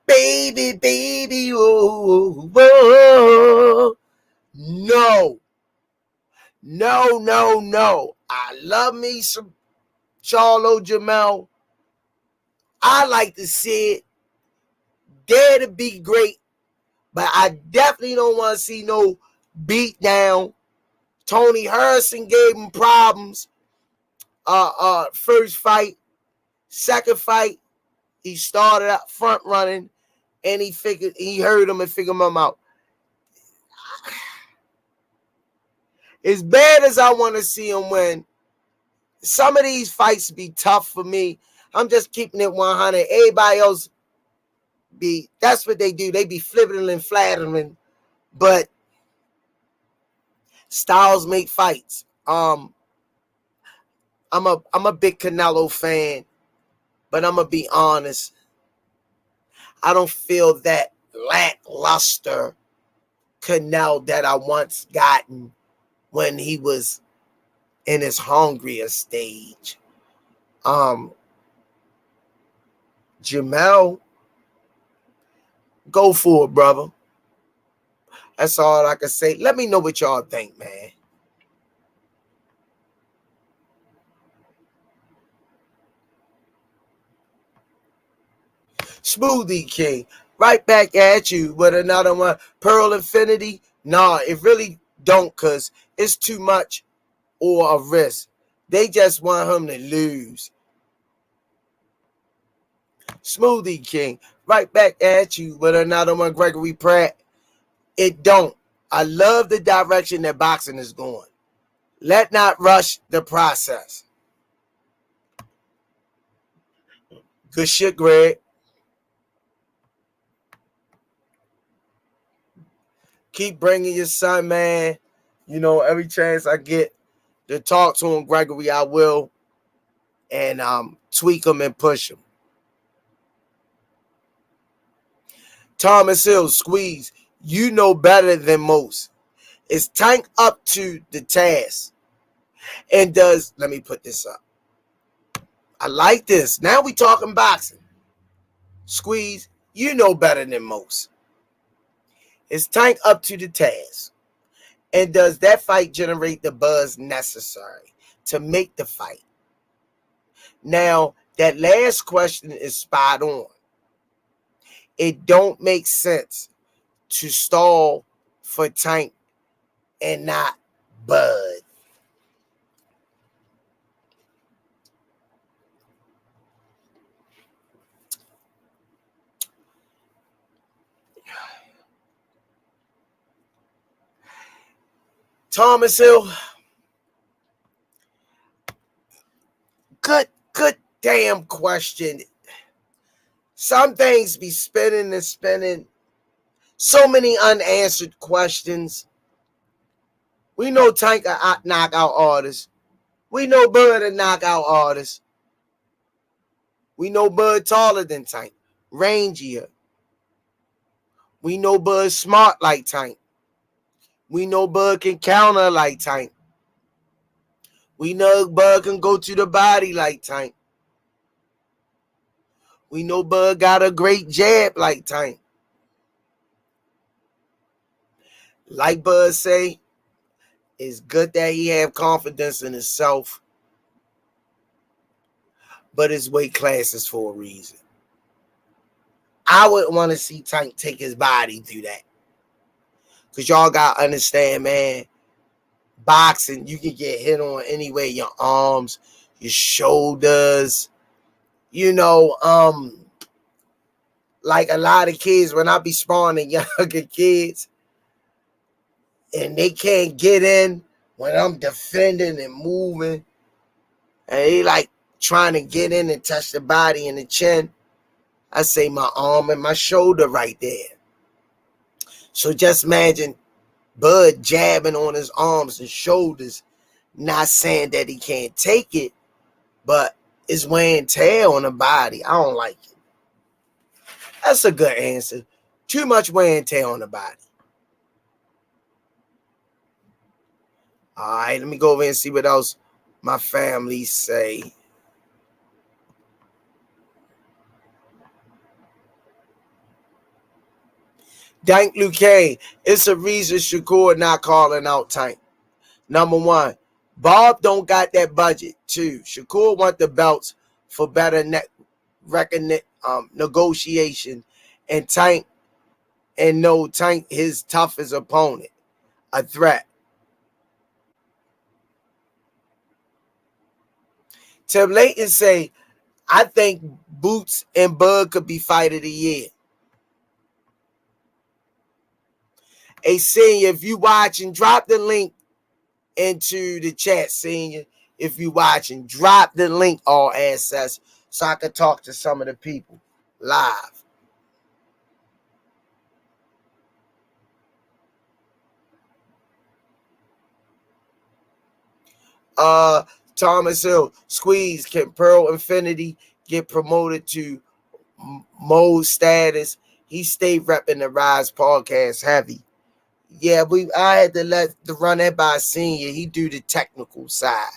Baby, oh, oh. No. I love me some Charlo Jamel. I like to see it. Dare to be great. But I definitely don't want to see no beat down. Tony Harrison gave him problems. First fight. Second fight, he started out front running, and he heard him and figured him out. As bad as I want to see him win, some of these fights be tough for me. I'm just keeping it 100. Everybody else that's what they do. They be flipping and flattering, but styles make fights. I'm a big Canelo fan, but I'm gonna be honest. I don't feel that lackluster Canelo that I once gotten when he was in his hungrier stage. Jamel, go for it, brother. That's all I can say. Let me know what y'all think, man. Smoothie King, right back at you with another one. Pearl Infinity. Nah, it really don't, because it's too much or a risk. They just want him to lose. Smoothie King, right back at you with another one. Gregory Pratt. It don't. I love the direction that boxing is going. Let not rush the process. Good shit, Greg. Keep bringing your son, man. You know, every chance I get to talk to him, Gregory, I will. And tweak him and push him. Thomas Hill, Squeeze. You know better than most. Is Tank up to the task? And let me put this up. I like this. Now we talking boxing. Squeeze, you know better than most. Is Tank up to the task? And does that fight generate the buzz necessary to make the fight? Now, that last question is spot on. It don't make sense to stall for Tank and not Bud. Thomas Hill, good damn question. Some things be spinning and spinning. So many unanswered questions. We know Tank a knockout artist. We know Bud a knockout artist. We know Bud taller than Tank, rangier. We know Bud smart like Tank. We know Bud can counter like Tank. We know Bud can go to the body like Tank. We know Bud got a great jab like Tank. Like Bud say, it's good that he have confidence in himself, but his weight class is for a reason. I would want to see Tank take his body through that. Because y'all got to understand, man, boxing, you can get hit on anyway, your arms, your shoulders, you know, like a lot of kids, when I be spawning younger kids, and they can't get in when I'm defending and moving, and they like trying to get in and touch the body and the chin, I say my arm and my shoulder right there. So just imagine Bud jabbing on his arms and shoulders, not saying that he can't take it, but it's wear and tear on the body. I don't like it. That's a good answer. Too much wear and tear on the body. All right, let me go over and see what else my family say. Dank Luque, it's a reason Shakur not calling out Tank. Number one, Bob don't got that budget. Two, Shakur want the belts for better negotiation, and Tank his toughest opponent, a threat. Tim Layton say, I think Boots and Bud could be fight of the year. Hey, Senior, if you watching, drop the link into the chat, Senior. If you watching, drop the link, all access, so I can talk to some of the people live. Thomas Hill, Squeeze, can Pearl Infinity get promoted to mode status? He stayed repping the Rize podcast heavy. Yeah, I had to run that by Senior. He do the technical side.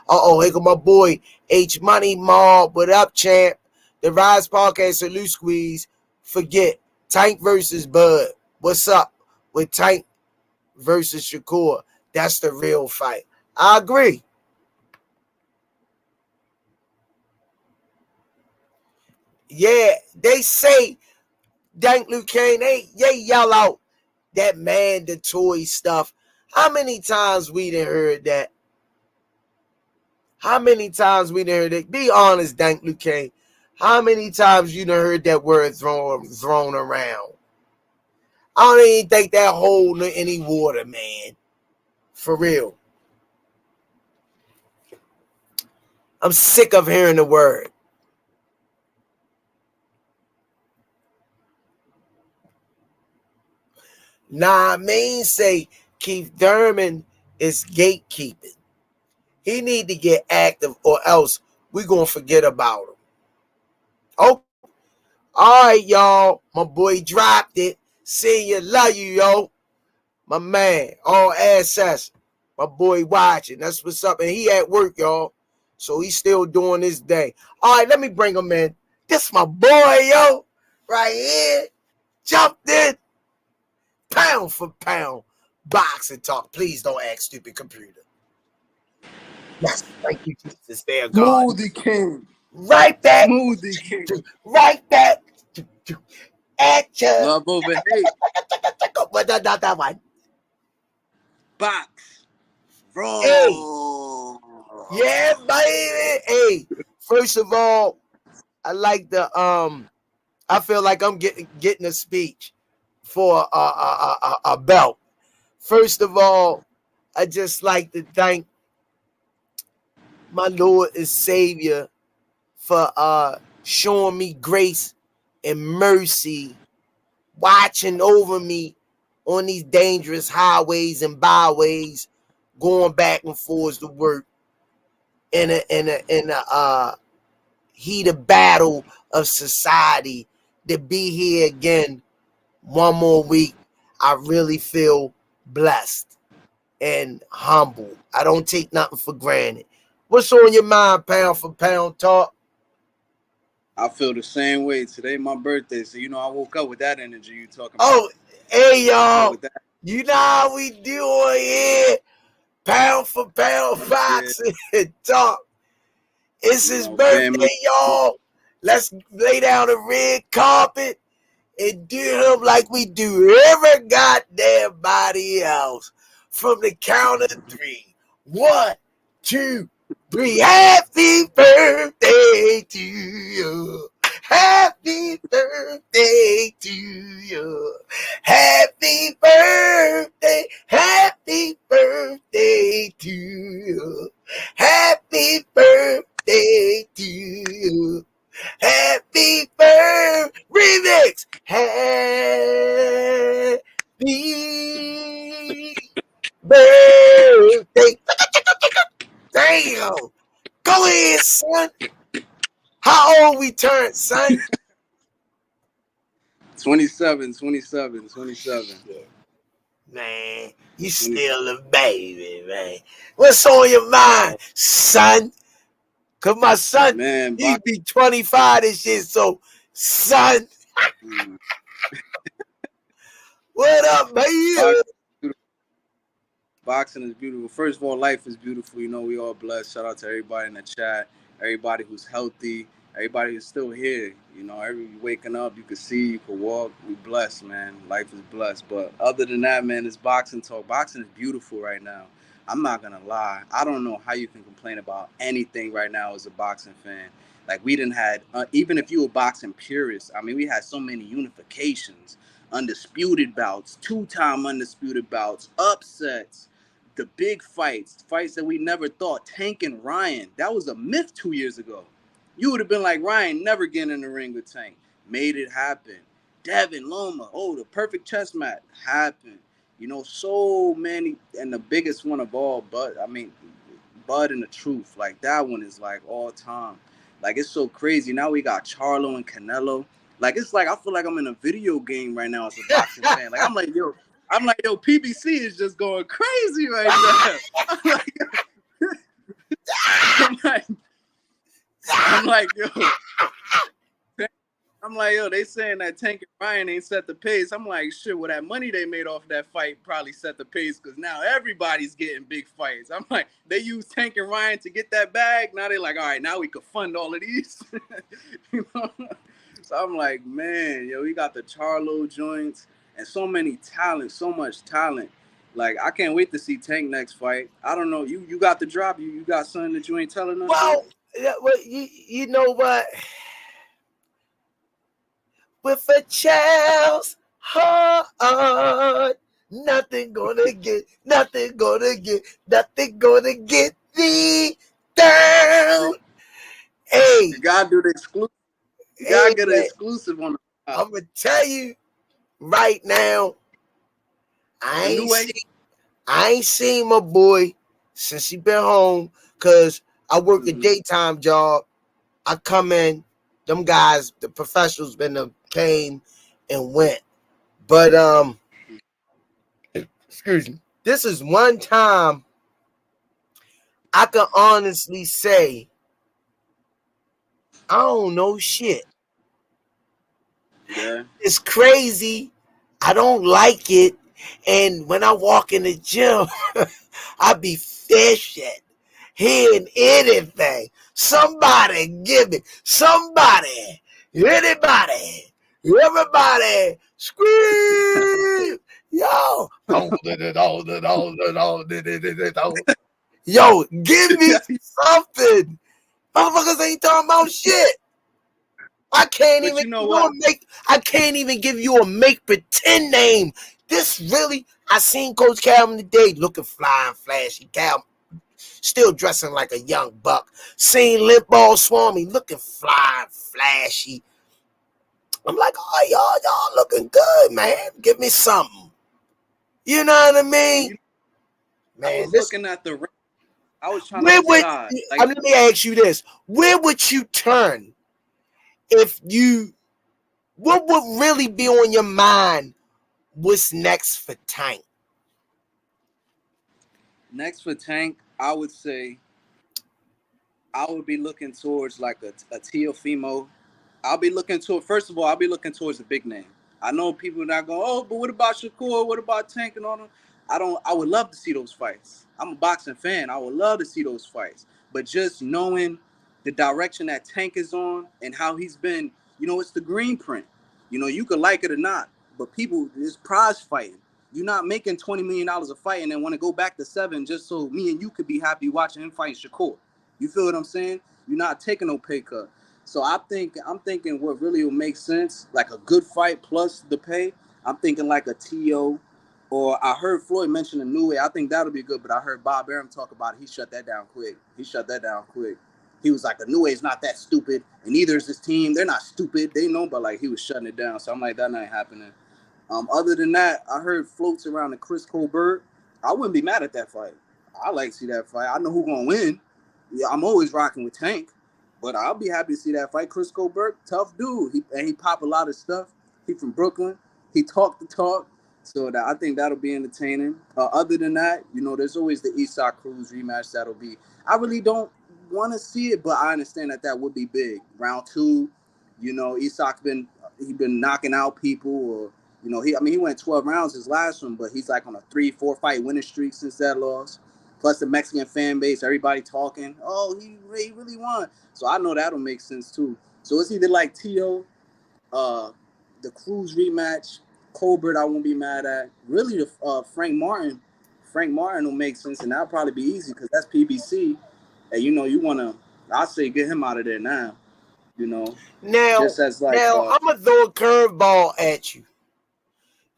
Here go my boy H Money Mob. What up, champ? The Rize podcast, salute Squeeze. Forget Tank versus Bud. What's up with Tank versus Shakur? That's the real fight. I agree. Yeah, they say Dank Lucan, they yell out that mandatory stuff. How many times we done heard that? How many times we done heard it? Be honest, Dank Lucan. How many times you done heard that word thrown around? I don't even think that hold any water, man. For real. I'm sick of hearing the word. Say Keith Thurman is gatekeeping. He need to get active or else we're going to forget about him. Oh, all right, y'all. My boy dropped it. See you. Love you, yo. My man. All access. My boy watching. That's what's up. And he at work, y'all. So he's still doing his day. All right, let me bring him in. This my boy, yo. Right here. Jumped in. Pound for pound. Boxing talk. Please don't act stupid, computer. Yes, thank you, Jesus. There, God. Smoothie King. Right back. Smoothie King. Right back. At you. Love over hate. What that one? Box. Roll. Hey. Yeah, baby. Hey, first of all, I like the I feel like I'm getting a speech for a belt. First of all, I just like to thank my Lord and Savior for showing me grace and mercy, watching over me on these dangerous highways and byways, going back and forth to work in a heated battle of society. To be here again one more week, I really feel blessed and humble. I don't take nothing for granted. What's on your mind, pound for pound talk? I feel the same way. Today my birthday, so I woke up with that energy you talking about. Oh, hey y'all. You know how we do here. Pound for pound boxing talk. It's his birthday, y'all. Let's lay down a red carpet and do him like we do every goddamn body else. From the count of 3. 1, 2, 3. Happy birthday to you. Happy birthday to you. Happy birthday. Happy birthday to you. Happy birthday to you. Happy birthday remix. Happy birthday. Damn. Go ahead, son. How old we turned, son? 27. Shit. Man, you still a baby, man. What's on your mind, son? Cause my son, man, he be 25 this shit, so son. What up, baby? Boxing is beautiful. First of all, life is beautiful. We all blessed. Shout out to everybody in the chat, everybody who's healthy, everybody who's still here. Every waking up, you can see, you can walk. We blessed, man. Life is blessed. But other than that, man, it's boxing talk. Boxing is beautiful right now. I'm not gonna lie. I don't know how you can complain about anything right now as a boxing fan. Like we didn't had, even if you were boxing purist, I mean, we had so many unifications, undisputed bouts, 2-time undisputed bouts, upsets. The big fights that we never thought. Tank and Ryan, that was a myth 2 years ago. You would have been like, Ryan never getting in the ring with Tank. Made it happen. Devin, Loma, the perfect chess match happened. So many, and the biggest one of all, Bud and the Truth. Like that one is like all time. Like it's so crazy. Now we got Charlo and Canelo. Like it's like I feel like I'm in a video game right now as a boxing fan. Like I'm like, yo, PBC is just going crazy right now. I'm like, yo, they saying that Tank and Ryan ain't set the pace. I'm like, shit, well, that money they made off that fight probably set the pace because now everybody's getting big fights. I'm like, they use Tank and Ryan to get that bag. Now they're like, all right, now we could fund all of these. So I'm like, man, yo, we got the Charlo joints and so many talent, so much talent. Like, I can't wait to see Tank next fight. I don't know. You got the drop. You got something that you ain't telling us? Well, you know what? With a child's heart, nothing gonna get thee down. Hey, you gotta do the exclusive. You gotta get an exclusive on the I'm gonna tell you right now, I ain't seen my boy since he been home because I work a daytime job. I come in, them guys, the professionals been came and went. But excuse me. This is one time I can honestly say I don't know shit. Yeah. It's crazy. I don't like it. And when I walk in the gym, I be fishing, hearing anything. Somebody give me, somebody, anybody, everybody, scream. Yo, yo, give me something. Motherfuckers ain't talking about shit. I can't But even you know give you what? a make. I can't even give you a make pretend name. This really, I seen Coach Calvin today looking fly and flashy. Cal still dressing like a young buck. Seen Limp Ball Swami looking fly and flashy. I'm like, oh y'all looking good, man. Give me something. You know what I mean, I man? was This looking at the. I was trying to where would decide. Like, let me ask you this: where would you turn if you? What would really be on your mind? What's next for Tank? next for Tank, I would say I would be looking towards like a Teofimo. I'll be looking to first of all, I'll be looking towards a big name. I know people are not going, oh, but what about Shakur? What about Tank and all them? I would love to see those fights. I'm a boxing fan. I would love to see those fights. But just knowing the direction that Tank is on and how he's been, it's the green print. You could like it or not, but people, it's prize fighting. You're not making $20 million a fight and then want to go back to 7 just so me and you could be happy watching him fight Shakur. You feel what I'm saying? You're not taking no pay cut. So I'm thinking what really will make sense, like a good fight plus the pay. I'm thinking like a TO, or I heard Floyd mention a new way. I think that'll be good, but I heard Bob Arum talk about it. He shut that down quick. He was like, a new way is not that stupid, and neither is his team. They're not stupid. They know, but like he was shutting it down. So I'm like, that not happening. Other than that, I heard floats around the Chris Colbert. I wouldn't be mad at that fight. I like to see that fight. I know who's gonna win. Yeah, I'm always rocking with Tank, but I'll be happy to see that fight. Chris Colbert, tough dude. He pop a lot of stuff. He from Brooklyn. He talk the talk. So I think that'll be entertaining. Other than that, there's always the Isak Cruz rematch. That'll be. I really don't want to see it, but I understand that would be big. Round 2, Isak's been knocking out people, or he went 12 rounds his last one, but he's like on a 3-4 fight winning streak since that loss. Plus the Mexican fan base, everybody talking, oh, he really won. So I know that'll make sense too. So it's either like T.O., the Cruz rematch, Colbert I won't be mad at. Really, the Frank Martin will make sense, and that'll probably be easy because that's PBC. And you want to, I say get him out of there now, Now, just as like, now I'm gonna throw a curveball at you.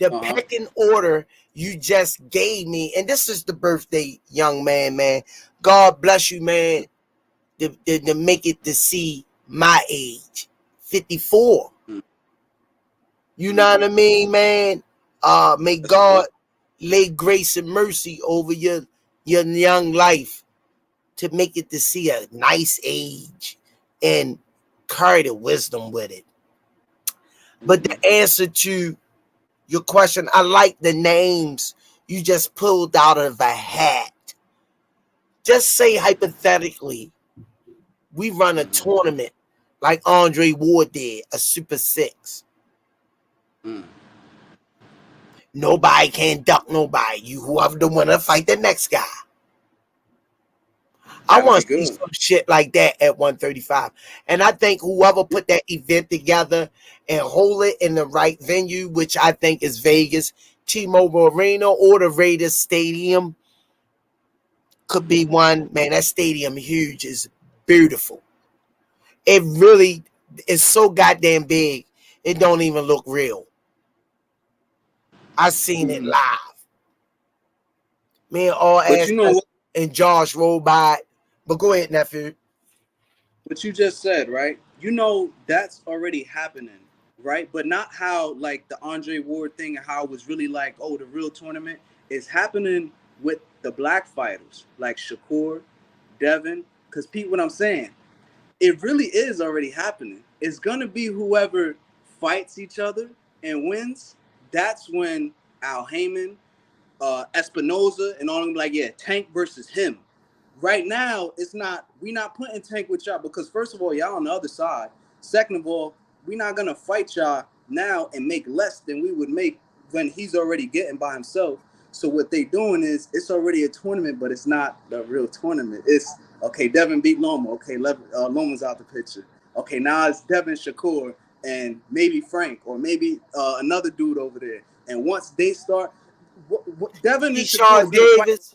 The uh-huh. pecking order you just gave me, and this is the birthday, young man. God bless you, man. To make it to see my age, 54. You know what I mean, man? May That's a God blessing. lay grace and mercy over your young life to make it to see a nice age and carry the wisdom with it. But Mm-hmm. the answer to your question, I like the names you just pulled out of a hat. Just say hypothetically, we run a Mm-hmm. tournament like Andre Ward did, a Super Six. Mm. Nobody can duck nobody. You whoever the winner fight the next guy. I That'll be want to see good. some shit like that at 135. And I think whoever put that event together and hold it in the right venue, which I think is Vegas, T-Mobile Arena or the Raiders Stadium, could be one. Man, that stadium huge is beautiful. It really is so goddamn big. It don't even look real. I seen it Mm-hmm. live. Me and all But ass you know what? and Josh rolled by it. But go ahead, nephew. What you just said, right? That's already happening, right? But not how like the Andre Ward thing and how it was really like, oh, the real tournament is happening with the black fighters like Shakur, Devin. Because Pete, what I'm saying, it really is already happening. It's gonna be whoever fights each other and wins. That's when Al Heyman, Espinoza, and all them like, yeah, Tank versus him. right now it's not. We not putting Tank with y'all because first of all, y'all on the other side. Second of all, we not gonna fight y'all now and make less than we would make when he's already getting by himself. So what they doing is it's already a tournament, but it's not the real tournament. It's okay. Devin beat Loma. Okay, Loma's out the picture. Okay, now it's Devin Shakur and maybe Frank or maybe another dude over there. And once they start, Devin and Shakur Sean is gonna fight. Davis.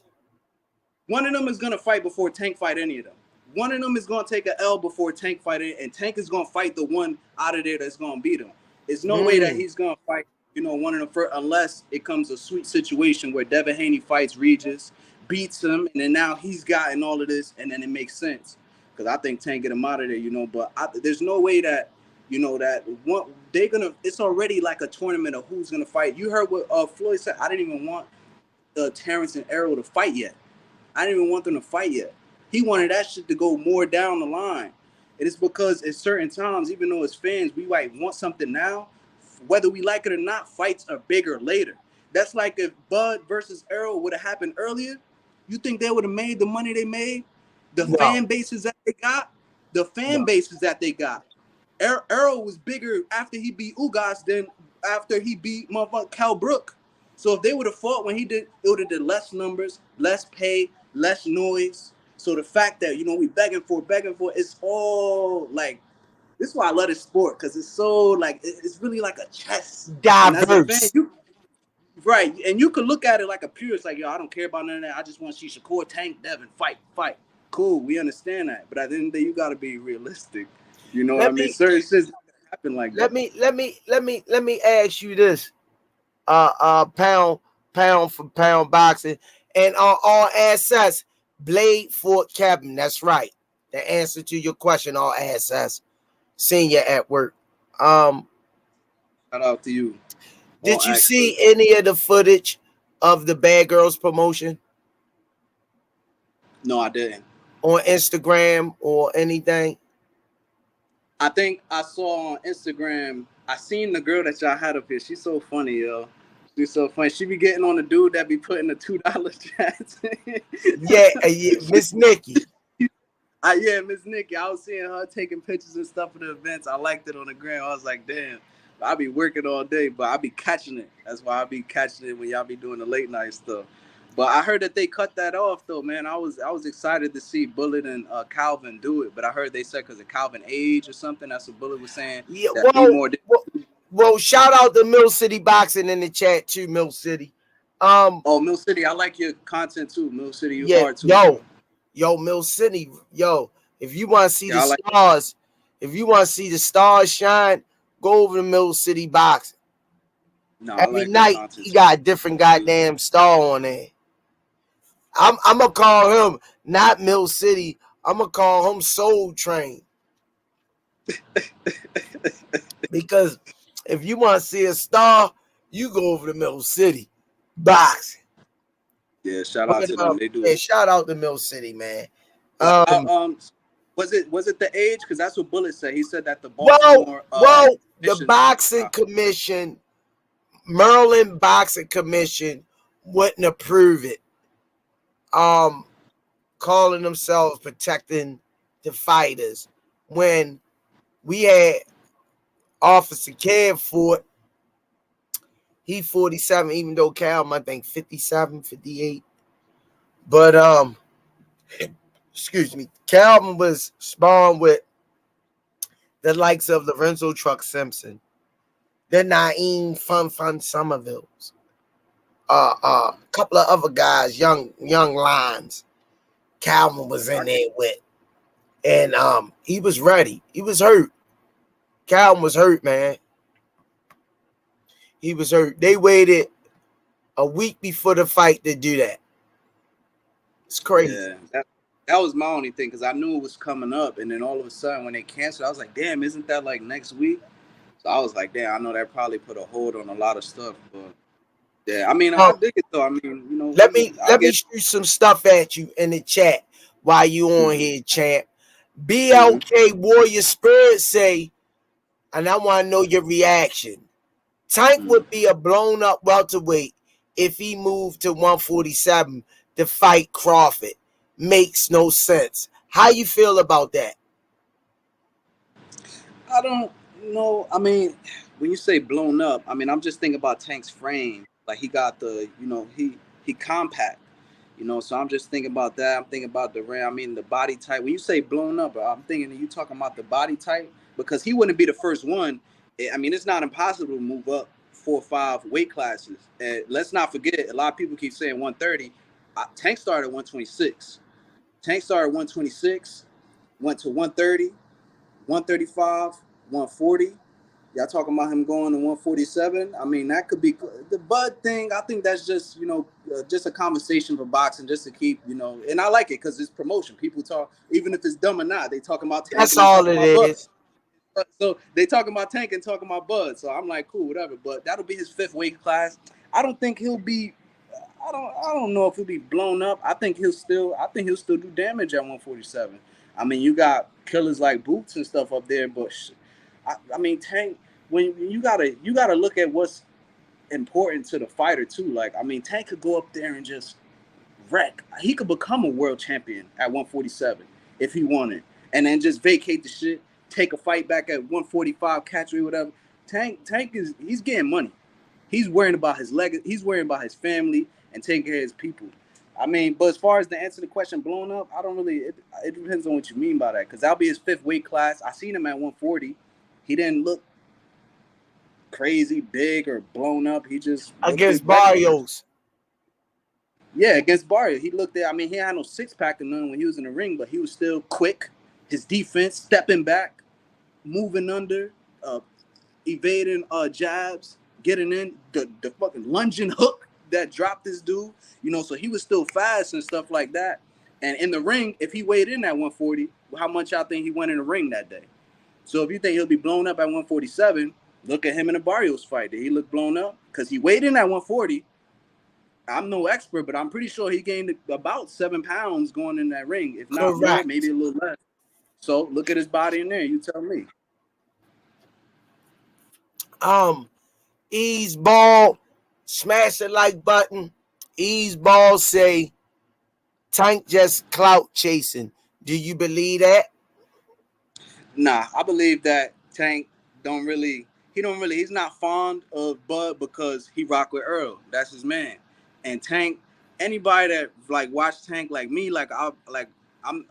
One of them is gonna fight before Tank fight any of them. One of them is gonna take an L before Tank fight it, and Tank is gonna fight the one out of there that's gonna beat him. There's no way that he's gonna fight, one of them first, unless it comes a sweet situation where Devin Haney fights Regis, beats him, and then now he's gotten all of this, and then it makes sense. Because I think Tank get him out of there, but there's no way that that one they're gonna. It's already like a tournament of who's gonna fight. You heard what Floyd said. I didn't even want Terrence and Errol to fight yet. I didn't even want them to fight yet. He wanted that shit to go more down the line. It is because at certain times, even though as fans, we might want something now, whether we like it or not, fights are bigger later. That's like if Bud versus Errol would have happened earlier, you think they would have made the money they made? The fan bases that they got? The fan bases that they got. Errol was bigger after he beat Ugas than after he beat motherfucker Cal Brook. So if they would have fought when he did, it would have did less numbers, less pay, less noise. So the fact that we begging for, it's all like this is why I love this sport because it's so like it's really like a chess. Diverse. And as a fan, right, and you could look at it like a purist, like I don't care about none of that. I just want to see Shakur, Tank, Devin fight. Cool, we understand that, but at the end of the day, you got to be realistic. You know what I mean? Certain shit's not gonna happen like that. Let me ask you this. Pound for pound boxing and on all assets, Blade Fort Cabin. That's right. The answer to your question, all assets. Senior at work. Shout out to you. Did you see any of the footage of the Bad Girls promotion? No, I didn't. On Instagram or anything? I think I saw on Instagram, I seen the girl that y'all had up here. She's so funny, yo. She's so funny. She be getting on the dude that be putting the $2 chats. Yeah, Miss Nikki. Yeah, Miss Nikki. I was seeing her taking pictures and stuff for the events. I liked it on the gram. I was like, damn. I be working all day, but I be catching it. That's why I be catching it when y'all be doing the late night stuff. But I heard that they cut that off, though, man. I was excited to see Bullet and Calvin do it, but I heard they said because of Calvin age or something. That's what Bullet was saying. Yeah, well, shout out to Mill City Boxing in the chat too, Mill City. Mill City, I like your content too, Mill City. You are too. Yo, Mill City, if you want to see stars, if you want to see the stars shine, go over to Mill City Boxing. No, every night he got a different goddamn star on there. I'm gonna call him not Mill City. I'm gonna call him Soul Train. Because if you want to see a star, you go over to Mill City Boxing. Yeah, shout out to them. They do. Yeah, shout out to Mill City, man. Was it the age? Because that's what Bullet said. He said that the Baltimore. The boxing commission, Maryland Boxing Commission, wouldn't approve it. Calling themselves protecting the fighters when we had Officer Kev Fort. He 47, even though Cal, I think 57, 58. But excuse me, Calvin was spawned with the likes of Lorenzo Truck Simpson, the Naeem Fun Somervilles, a couple of other guys, young lines. Calvin was in there with, and he was ready. He was hurt. Calvin was hurt, man. He was hurt. They waited a week before the fight to do that. It's crazy. Yeah, that was my only thing because I knew it was coming up, and then all of a sudden when they canceled, I was like, "Damn, isn't that like next week?" So I was like, "Damn, I know that probably put a hold on a lot of stuff." But yeah, I mean, I dig it though. I mean, let me shoot some stuff at you in the chat while you on here, champ. BLK Warrior Spirit say, and I want to know your reaction. Tank would be a blown up welterweight if he moved to 147 to fight Crawford. makes no sense. How you feel about that? I don't know. I mean, when you say blown up, I mean I'm just thinking about Tank's frame. Like he got the, he compact. So I'm just thinking about that. I'm thinking about the ram. I mean the body type. When you say blown up, I'm thinking that you talking about the body type because he wouldn't be the first one. I mean it's not impossible to move up 4 or 5 weight classes. And let's not forget, a lot of people keep saying 130. Tank started at 126. Tank started at 126, went to 130. 135, 140. Y'all talking about him going to 147? I mean, that could be the Bud thing. I think that's just, just a conversation for boxing, just to keep, and I like it because it's promotion. People talk, even if it's dumb or not, they talking about Tank That's and they all talking it about Bud. is. So they talking about Tank and talking about Bud. So I'm like, cool, whatever. But that'll be his 5th weight class. I don't think he'll be. I don't know if he'll be blown up. I think he'll still do damage at 147. I mean, you got killers like Boots and stuff up there, but I mean, Tank. When you gotta look at what's important to the fighter too. Like, I mean, Tank could go up there and just wreck. He could become a world champion at 147 if he wanted, and then just vacate the shit, take a fight back at 145, catch weight, whatever. Tank he's getting money. He's worrying about his legacy. He's worrying about his family and taking care of his people. I mean, but as far as the answer to the question, blown up, I don't really. It depends on what you mean by that, because that'll be his 5th weight class. I seen him at 140. He didn't look crazy, big, or blown up. He just looked Against regular. Barrios. Yeah, against Barrio, he looked there. I mean, he had no 6-pack or none when he was in the ring, but he was still quick. His defense, stepping back, moving under, uh, evading jabs, getting in the fucking lunging hook that dropped this dude. So he was still fast and stuff like that. And in the ring, if he weighed in at 140, how much y'all think he went in the ring that day? So if you think he'll be blown up at 147, look at him in the Barrios fight. Did he look blown up? Because he weighed in at 140. I'm no expert, but I'm pretty sure he gained about 7 pounds going in that ring, if not more, maybe Correct. a little less. So look at his body in there. You tell me. Um, Ease Ball, smash the like button. Ease Ball say Tank just clout chasing. Do you believe that? Nah, I believe that Tank don't really. He don't really. He's not fond of Bud because he rock with Earl. That's his man. And Tank, anybody that like watch Tank like me, I'm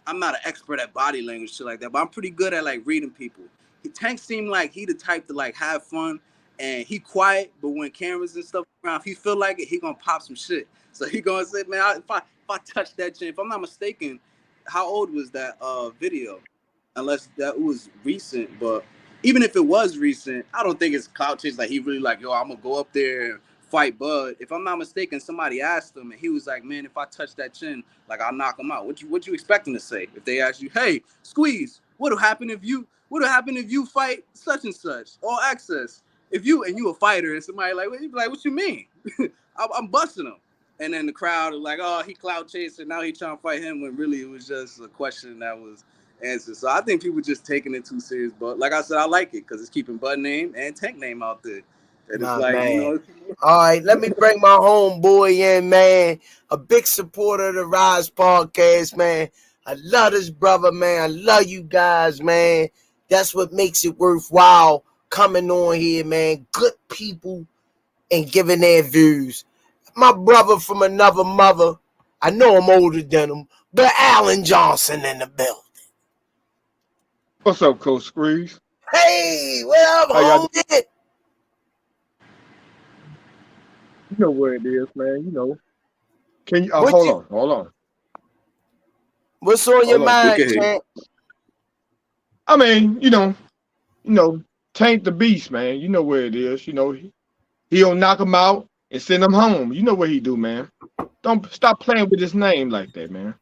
I'm not an expert at body language shit like that, but I'm pretty good at like reading people. Tank seemed like he the type to like have fun, and he quiet, but when cameras and stuff around, if he feel like it, he gonna pop some shit. So he gonna say, man, if I touch that chin, if I'm not mistaken, how old was that video? Unless that was recent, but even if it was recent, I don't think it's clout chase. Like he really like, yo, I'm gonna go up there and fight Bud. If I'm not mistaken, somebody asked him, and he was like, man, if I touch that chin, like I'll knock him out. What you expecting to say if they ask you, hey, Squeeze, what'll happen if you fight such and such or access? If you a fighter and somebody like, what you mean? I'm busting him. And then the crowd is like, oh, he clout chasing. Now he trying to fight him, when really it was just a question that was answered. So I think people just taking it too serious. But like I said, I like it because it's keeping Bud name and Tank name out there. And it's Nah, like, man. All right, let me bring my homeboy in, man. A big supporter of the Rize podcast, man. I love this brother, man. I love you guys, man. That's what makes it worthwhile coming on here, man. Good people and giving their views. My brother from another mother. I know I'm older than him, but Alan Johnson in the building. What's up, Coach Squeeze? Hey, what up, How y'all doing? homie? You know where it is, man. Can you What you? hold on. What's on your we mind, can hear you. champ? I mean, Tank the Beast, man. You know where it is. He'll knock him out and send him home. You know what he do, man. Don't stop playing with his name like that, man.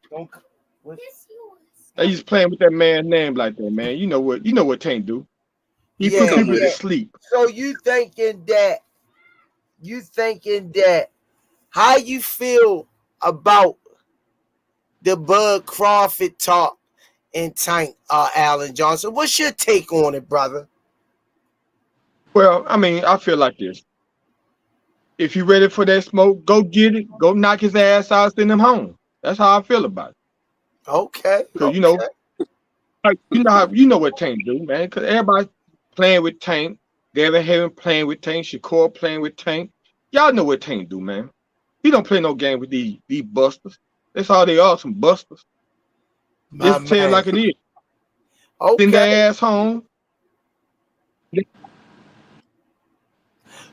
They just playing with that man's name like that, man. You know what Tank do. He put Yeah, Come people with to yeah. it. sleep. So you thinking that how you feel about the Bud Crawford talk and Tank Allen Johnson? What's your take on it, brother? Well, I mean, I feel like this. If you ready for that smoke, go get it. Go knock his ass out, send him home. That's how I feel about it. Okay. Because you know, like you know what Tank do, man. Because everybody playing with Tank, Devin Heaven playing with Tank, Shakur playing with Tank. Y'all know what Tank do, man. He don't play no game with these busters. That's all they are, some busters. My Just tell it man. like it is. Send Okay. their ass home.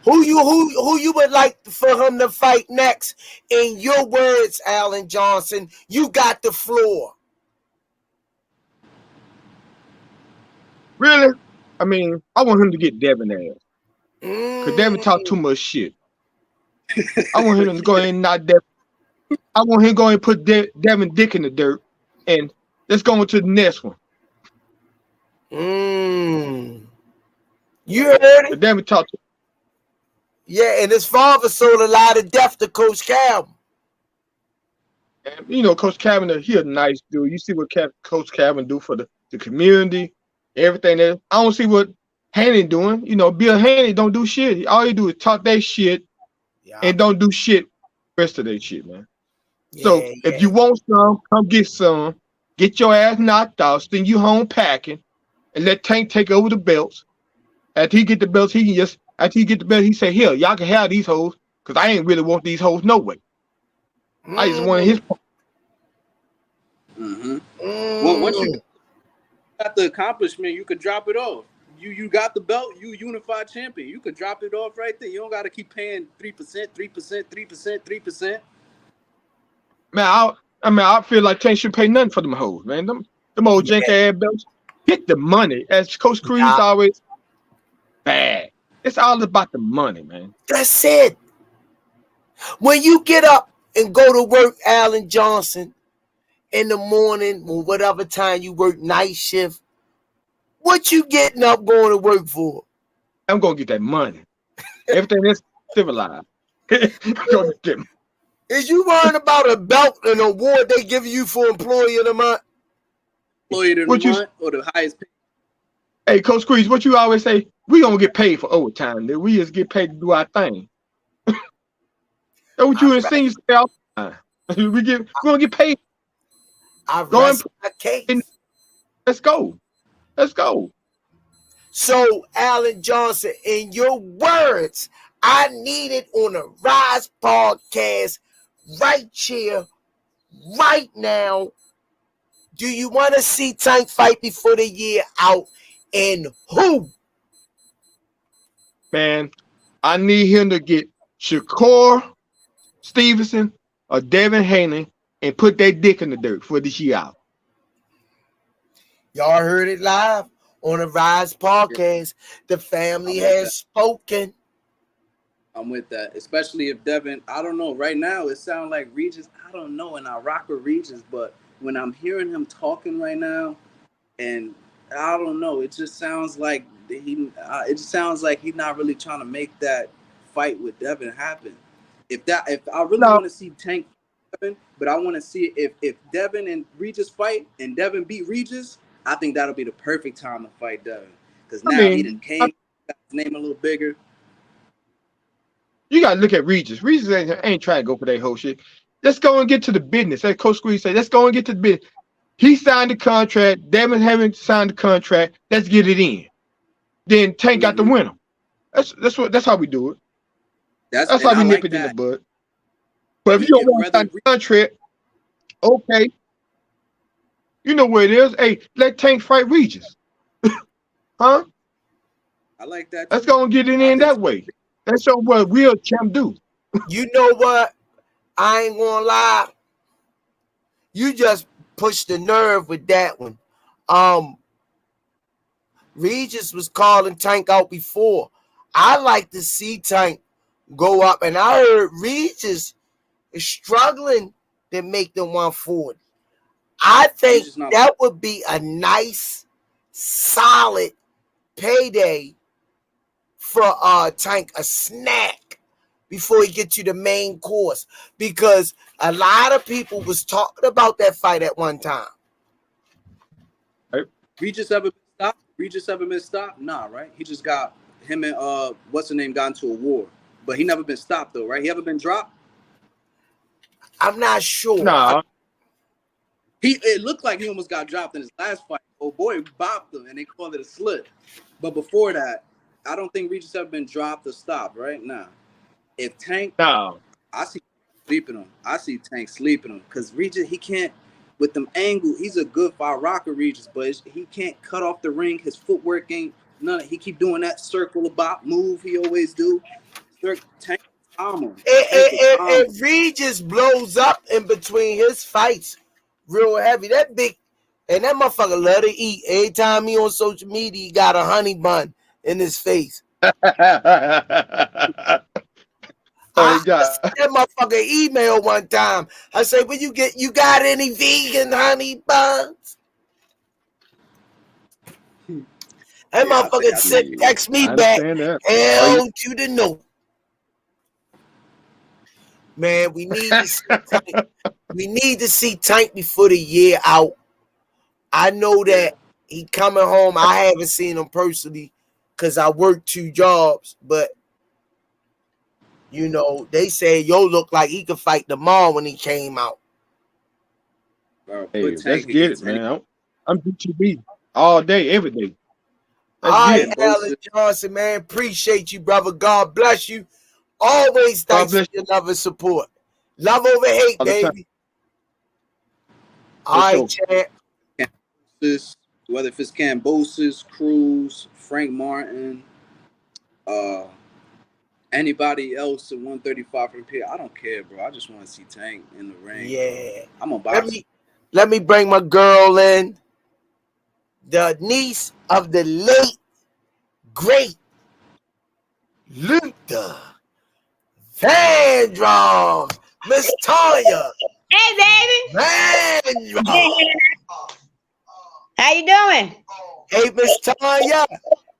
Who you would like for him to fight next? In your words, Alan Johnson, you got the floor. Really? I mean, I want him to get Devin ass. Because Devin talk too Mm. much shit. I want him to go in and not Devin. I want him to go and put Devin Dick in the dirt. And let's go on to the next one. Mm. You heard But it? Devin talk too. Yeah, and his father sold a lot of death to Coach Calvin. And, you know, Coach Calvin, he a nice dude. You see what Coach Calvin do for the community, everything. That I don't see what Haney doing. You know, Bill Haney don't do shit. All he do is talk that shit Yeah. and don't do shit the rest of that shit, man. So Yeah, if you want some, come get some. Get your ass knocked out, send you home packing, and let Tank take over the belts. After he get the belts, he can just after he get the belt, he say, "Here, y'all can have these hoes, cause I ain't really want these hoes no way. I just wanted his." Well, once you got the accomplishment, you could drop it off. You got the belt, you unified champion. You could drop it off right there. You don't got to keep paying 3%, 3%, 3%, 3%. Man, I feel like Tank should pay nothing for them hoes, man. Them old jank ass belts. Get the money. As Coach Creed's always bad. It's all about the money, man. That's it. When you get up and go to work, Alan Johnson, in the morning or whatever time you work night shift, what you getting up going to work for? I'm gonna get that money. Everything that's civilized. I'm gonna get them. Is you worrying about a belt and award they give you for Employee of the Month? Employee of the month or the highest pay? Hey, Coach Crease, what you always say? We gonna get paid for overtime. Dude. We just get paid to do our thing. That's what you and seniors say all the time. We gonna get paid. I rest my case. Let's go. Let's go. So, Alan Johnson, in your words, I need it on the Rize podcast right here, right now. Do you want to see Tank fight before the year out? And who? Man, I need him to get Shakur Stevenson or Devin Haney and put their dick in the dirt for this year out. Y'all heard it live on the Rize podcast. The family has spoken. I'm with that, especially if Devin, I don't know, right now it sounds like Regis, I don't know, and I rock with Regis, but when I'm hearing him talking right now, and I don't know, it just sounds like he's not really trying to make that fight with Devin happen. If I really want to see Tank Devin, but I want to see if Devin and Regis fight and Devin beat Regis, I think that'll be the perfect time to fight Devin, because now he done got his name a little bigger. You gotta look at Regis. Regis ain't trying to go for that whole shit. Let's go and get to the business. As Coach Squeeze said, let's go and get to the business. He signed the contract. Devin haven't signed the contract. Let's get it in. Then Tank got the winner. That's how we do it. That's how we nip it in the bud. But if you don't want to sign the contract, okay. You know where it is. Hey, let Tank fight Regis. Huh? I like that. Let's go and get it in that way. That's what real champ do. You know what? I ain't gonna lie. You just pushed the nerve with that one. Regis was calling Tank out before. I like to see Tank go up, and I heard Regis is struggling to make the 140. I think that would be a nice, solid payday for Tank, a snack before he gets to the main course, because a lot of people was talking about that fight at one time. Regis ever been stopped? Nah, right? He just got him and what's the name got into a war, but he never been stopped though, right? He ever been dropped? I'm not sure. Nah, It looked like he almost got dropped in his last fight. Oh boy, bopped him, and they called it a slip. But before that, I don't think Regis ever been dropped or stopped. Right now, if Tank, No. I see sleeping him. I see Tank sleeping him because Regis he can't with them angles. He's a good fire rocker, Regis, but he can't cut off the ring. His footwork ain't none. He keep doing that circle about move he always do. Tank calm him. Tank will calm him. If Regis blows up in between his fights real heavy, that big, and that motherfucker love to eat. Every time he on social media, he got a honey bun in his face. I sent that motherfucker email one time. I say, "Will you got any vegan honey buns?" That motherfucker text me back, hell to the no. Man, we need to see Tank. We need to see Tank before the year out. I know that he coming home. I haven't seen him personally because I work 2 jobs, but you know, they said yo look like he could fight tomorrow when he came out. Bro, hey, let's get it, man. I'm GTB all day, every day. All right, Alan Johnson, man. Appreciate you, brother. God bless you. Always thanks for your love and support. Love over hate, baby. All right, Chad. Whether if it's Cambosis, Cruz, Frank Martin, anybody else at 135 for the pay, I don't care, bro. I just want to see Tank in the ring. Yeah. I'm a boxer. Let me bring my girl in. The niece of the late, great Luther Vandross, Miss Tanya. Hey, baby. Vandross. How you doing? Hey, Miss Tanya.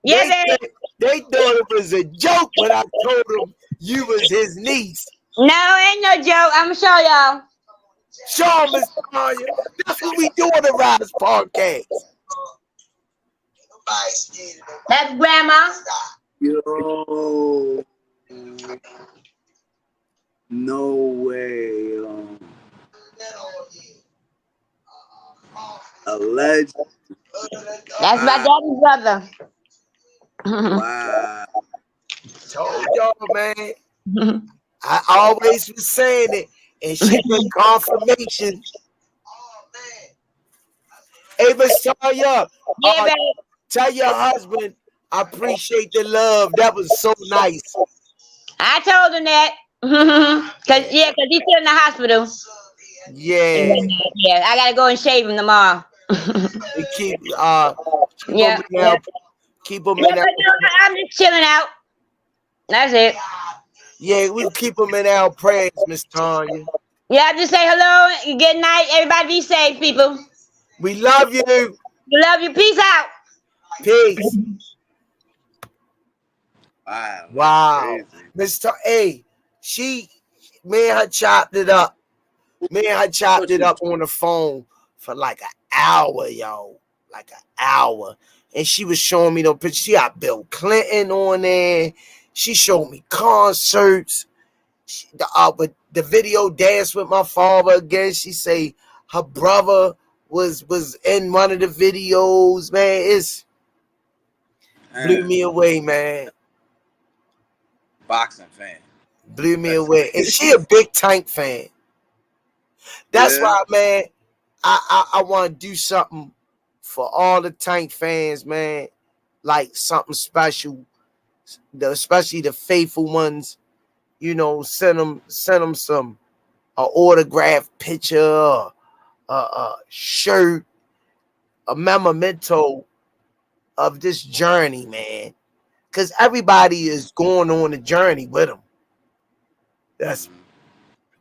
Yeah, baby. They thought it was a joke when I told them you was his niece. No, ain't no joke. I'm gonna show y'all. Show Miss Tanya. That's what we do on the Rize podcast. That's Grandma. Yo. No way. A legend. That's my daddy's brother. Wow. Told y'all, man. I always was saying it, and she been confirmation. Hey, Miss Tanya. Yeah, baby. Tell your husband I appreciate the love. That was so nice. I told him that. Cause he's still in the hospital. Yeah. Yeah, I gotta go and shave him tomorrow. Keep him now. Keep him in. I'm just chilling out. That's it. Yeah, we keep him in our prayers, Miss Tanya. Yeah, just say hello. Good night. Everybody be safe, people. We love you. We love you. Peace out. Peace. Wow. Miss Hey, me and her chopped it up. Me and her chopped it up on the phone for like an hour, yo. Like an hour. And she was showing me the pictures. She got Bill Clinton on there. She showed me concerts. With the video Dance with My Father again. She say her brother was in one of the videos, man. Blew me away, man. Boxing fan. Blew me away. And she a big Tank fan. That's why, man, I want to do something for all the Tank fans, man. Like something special. Especially the faithful ones. You know, send them some autographed picture, a shirt, a memento of this journey, man. Because everybody is going on a journey with them. That's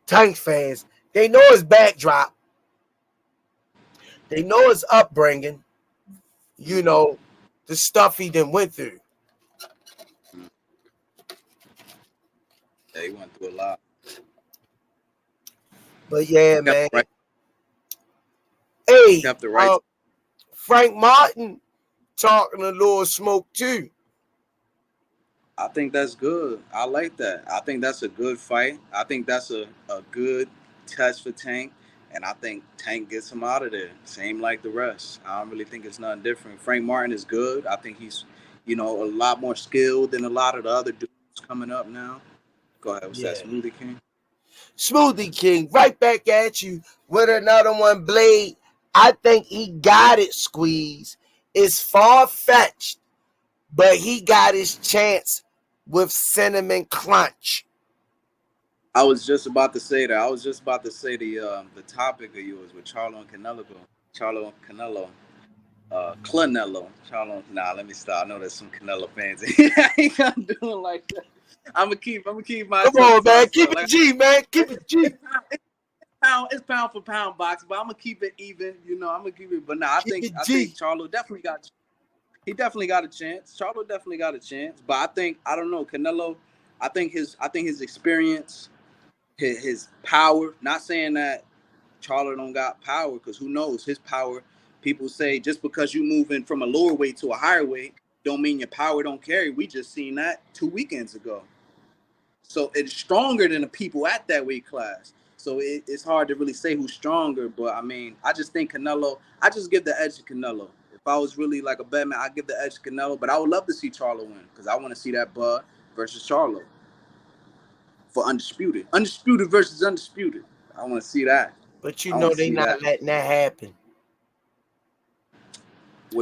Tank fans. They know his backdrop. They know his upbringing. You know, the stuff he done went through. Yeah, he went through a lot. But yeah, man. Hey, Frank Martin talking a little smoke too. I think that's good. I like that. I think that's a good fight. I think that's a good test for Tank. And I think Tank gets him out of there. Same like the rest. I don't really think it's nothing different. Frank Martin is good. I think he's, a lot more skilled than a lot of the other dudes coming up now. Go ahead. What's that, Yeah. Smoothie King? Smoothie King, right back at you with another one, Blade. I think he got it, Squeeze. It's far-fetched, but he got his chance with Cinnamon Crunch. I was just about to say that. I was just about to say the topic of yours with Charlo and Canelo. Charlo and Canelo. Canelo. Charlo. Nah, let me stop. I know there's some Canelo fans. I ain't gonna do it like that. I'm gonna keep my. Come on, man. Keep it G, man. Keep it G. It's pound for pound boxing, but I'm gonna keep it even. I'm gonna keep it. But I think Charlo definitely got. He definitely got a chance. Charlo definitely got a chance. But I don't know, Canelo. I think his experience, his power. Not saying that Charlo don't got power, because who knows his power. People say just because you moving from a lower weight to a higher weight don't mean your power don't carry. We just seen that 2 weekends ago. So it's stronger than the people at that weight class. So it's hard to really say who's stronger. But I mean, I just think Canelo. I just give the edge to Canelo. If I was really like a bet man, I'd give the edge to Canelo. But I would love to see Charlo win, because I want to see that Bud versus Charlo for undisputed. Undisputed versus undisputed. I want to see that. But they not letting that happen.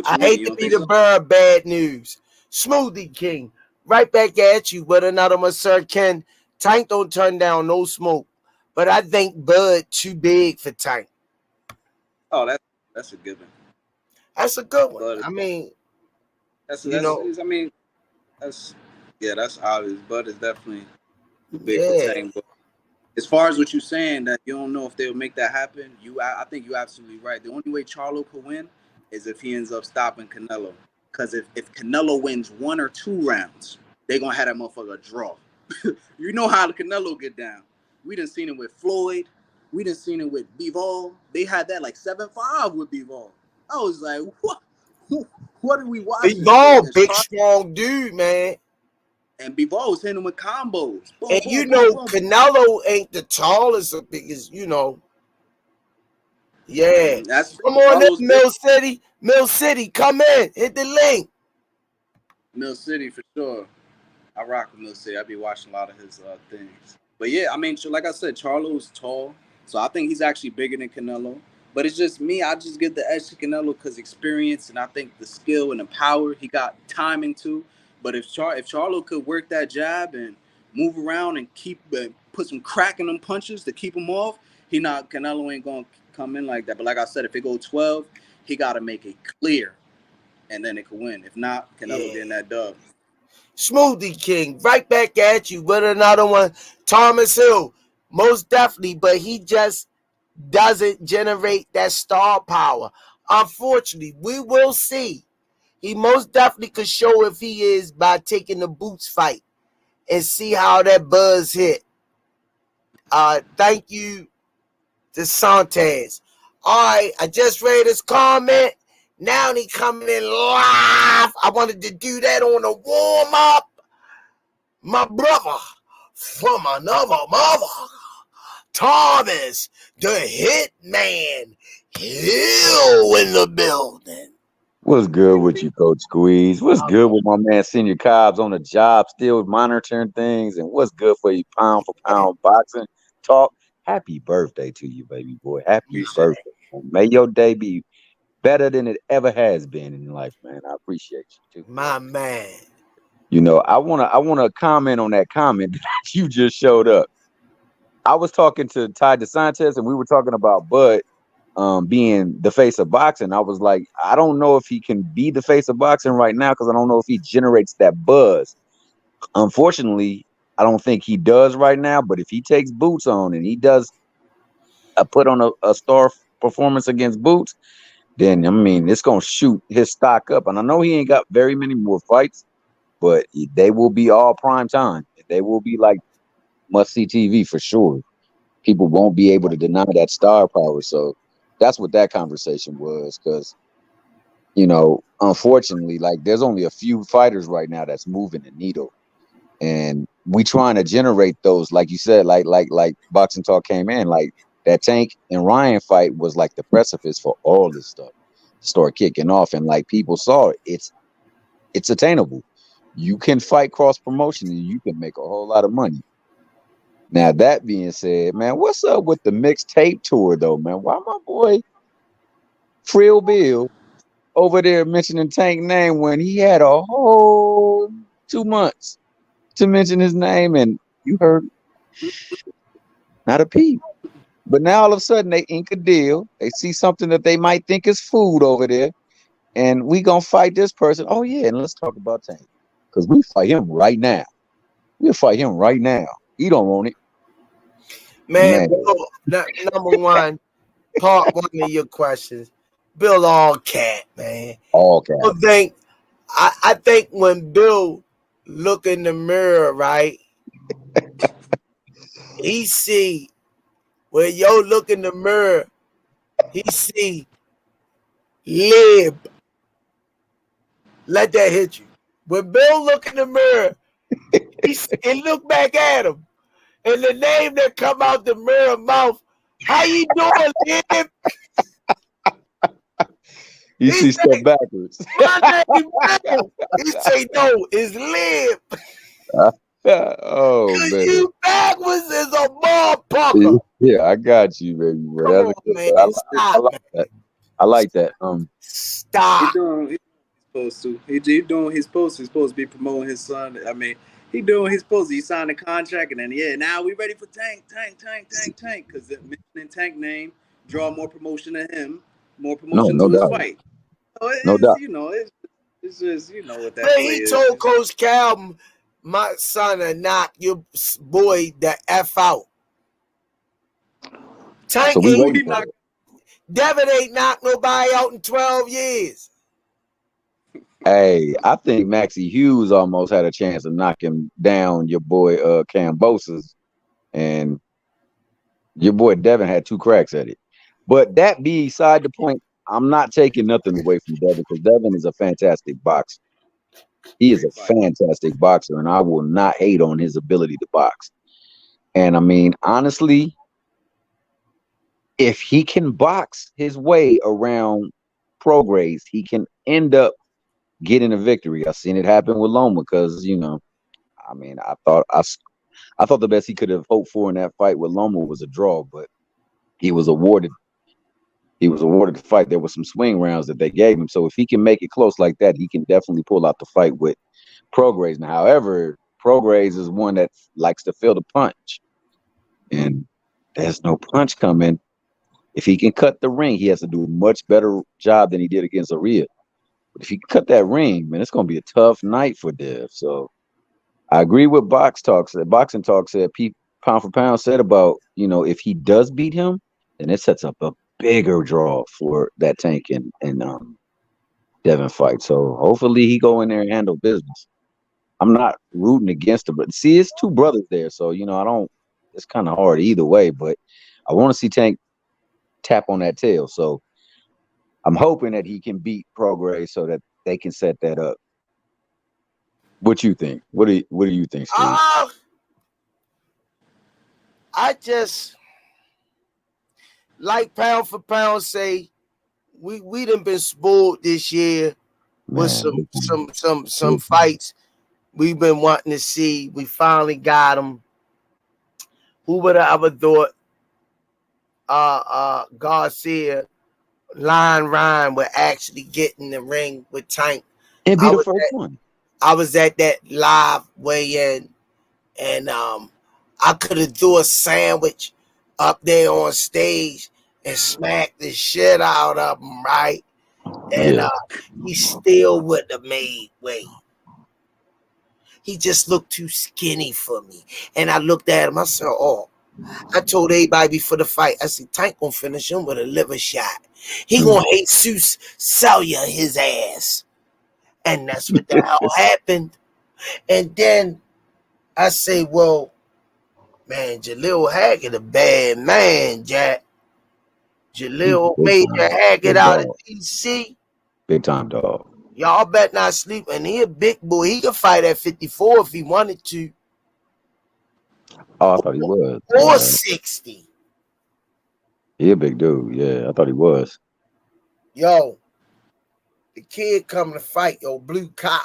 I mean? hate to be the bearer of bad news. Smoothie King, right back at you with another one, Sir Ken. Tank don't turn down no smoke, but I think Bud too big for Tank. Oh, that's a given. That's a good one. I mean, that's obvious. Bud is definitely big for Tank. But as far as what you're saying, that you don't know if they'll make that happen, I think you're absolutely right. The only way Charlo could win is if he ends up stopping Canelo. Because if Canelo wins 1 or 2 rounds, they're going to have that motherfucker draw. You know how the Canelo get down. We done seen it with Floyd. We done seen it with Bivol. They had that like 7-5 with Bivol. I was like, what are we watching? Bivol, big, strong dude, man. And Bivol was hitting him with combos. Boom, and boom, Canelo ain't the tallest or biggest, Yeah. Come on in, Mill City. Mill City, come in. Hit the link. Mill City for sure. I rock with Mill City. I be watching a lot of his things. But yeah, I mean, like I said, Charlo's tall. So I think he's actually bigger than Canelo. But it's just me. I just give the edge to Canelo because experience, and I think the skill and the power, he got timing too. But if Charlo could work that jab and move around and put some crack in them punches to keep him off, Canelo ain't going to come in like that. But like I said, if it go 12, he got to make it clear, and then it could win. If not, Canelo getting that dub. Smoothie King, right back at you with another one. Thomas Hill, most definitely, but he just doesn't generate that star power. Unfortunately, we will see. He most definitely could show if he is by taking the boots fight and see how that buzz hit. Thank you, DeSantis. All right, I just read his comment. Now he coming in live. I wanted to do that on a warm-up. My brother from another mother, Thomas, the Hitman Hill in the building. What's good with you, Coach Squeeze? What's good with my man Senior Cobbs on the job, still monitoring things? And what's good for you, pound for pound boxing talk? Happy birthday to you, baby boy. Happy birthday. May your day be better than it ever has been in life, man. I appreciate you too. My man. I wanna comment on that comment that you just showed up. I was talking to Ty DeSantis and we were talking about Bud being the face of boxing. I was like, I don't know if he can be the face of boxing right now because I don't know if he generates that buzz. Unfortunately, I don't think he does right now, but if he takes Boots on and he does put on a star performance against Boots, then I mean it's gonna shoot his stock up. And I know he ain't got very many more fights, but they will be all prime time. They will be like must-see TV for sure. People won't be able to deny that star power. So that's what that conversation was, because unfortunately, like there's only a few fighters right now that's moving the needle, and we trying to generate those, like you said, like Boxing Talk came in, like that Tank and Ryan fight was like the precipice for all this stuff to start kicking off, and like people saw it, it's attainable. You can fight cross promotion and you can make a whole lot of money. Now that being said, man, what's up with the mixtape tour though, man? Why my boy Frill Bill over there mentioning Tank name when he had a whole 2 months to mention his name, and you heard not a peep. But now all of a sudden they ink a deal. They see something that they might think is food over there, and we gonna fight this person. Oh yeah, and let's talk about Tank because we fight him right now. We'll fight him right now. He don't want it, Man, man. Bill, number one, part one of your questions. Bill all cat, man. All Okay. I think when Bill look in the mirror, right, he see when yo look in the mirror, he see lib. Let that hit you. When Bill look in the mirror, he look back at him. And the name that come out the mirror mouth, how you doing, lib? You see step backwards. My name Bill. He say no, it's lib. Oh man. You backwards is a motherfucker. Yeah, I got you, baby. But Come on, man. I like that. I like that. Stop. He doing he's supposed to. He doing he's supposed to. He's supposed to be promoting his son. I mean, he doing he's supposed to. He signed a contract, and then now we ready for Tank. Because mentioning Tank name draw more promotion to him, more promotion no to his doubt. fight. So No doubt. It's just what that. Man, he told Coach Cal, my son, to knock your boy the F out. Tank So ain't Devin ain't knocked nobody out in 12 years. Hey, I think Maxie Hughes almost had a chance of knocking down your boy Cambosis, and your boy Devin had 2 cracks at it. But that beside the point, I'm not taking nothing away from Devin because Devin is a fantastic boxer. He is a fantastic boxer, and I will not hate on his ability to box. And I mean, honestly, if he can box his way around Prograis, he can end up getting a victory. I've seen it happen with Loma because, I mean, I thought the best he could have hoped for in that fight with Loma was a draw, but he was awarded the fight. There were some swing rounds that they gave him. So if he can make it close like that, he can definitely pull out the fight with Prograis. Now, however, Prograis is one that likes to feel the punch, and there's no punch coming. If he can cut the ring, he has to do a much better job than he did against Arias. But if he can cut that ring, man, it's going to be a tough night for Dev. So I agree with Boxing Talk said, pound for pound said about, if he does beat him, then it sets up a bigger draw for that Tank and Devin fight. So hopefully he go in there and handle business. I'm not rooting against him, but see, it's 2 brothers there. So, it's kind of hard either way, but I want to see Tank tap on that tail. So I'm hoping that he can beat Prograis so that they can set that up. What you think? What do you think, Steve? I just like pound for pound say we done been spoiled this year with some fights we've been wanting to see. We finally got them. Who would have ever thought Garcia Lion Ryan would actually get in the ring with Tank? It'd be the first one. I was at that live weigh-in, and I could have threw a sandwich up there on stage and smacked the shit out of him, right? And he still wouldn't have made weight. He just looked too skinny for me. And I looked at him, I said, I told everybody before the fight, I said, Tank gonna finish him with a liver shot. He gonna Jesus sell you his ass. And that's what the hell happened. And then I say, well, man, Jalil Hackett a bad man, Jack. Jalil Major Hackett out of DC. Big time dog. Y'all bet not sleep. And he a big boy. He could fight at 54 if he wanted to. Oh, I thought he was. Or 60. He a big dude. Yeah, I thought he was. Yo, the kid coming to fight, yo, blue collar.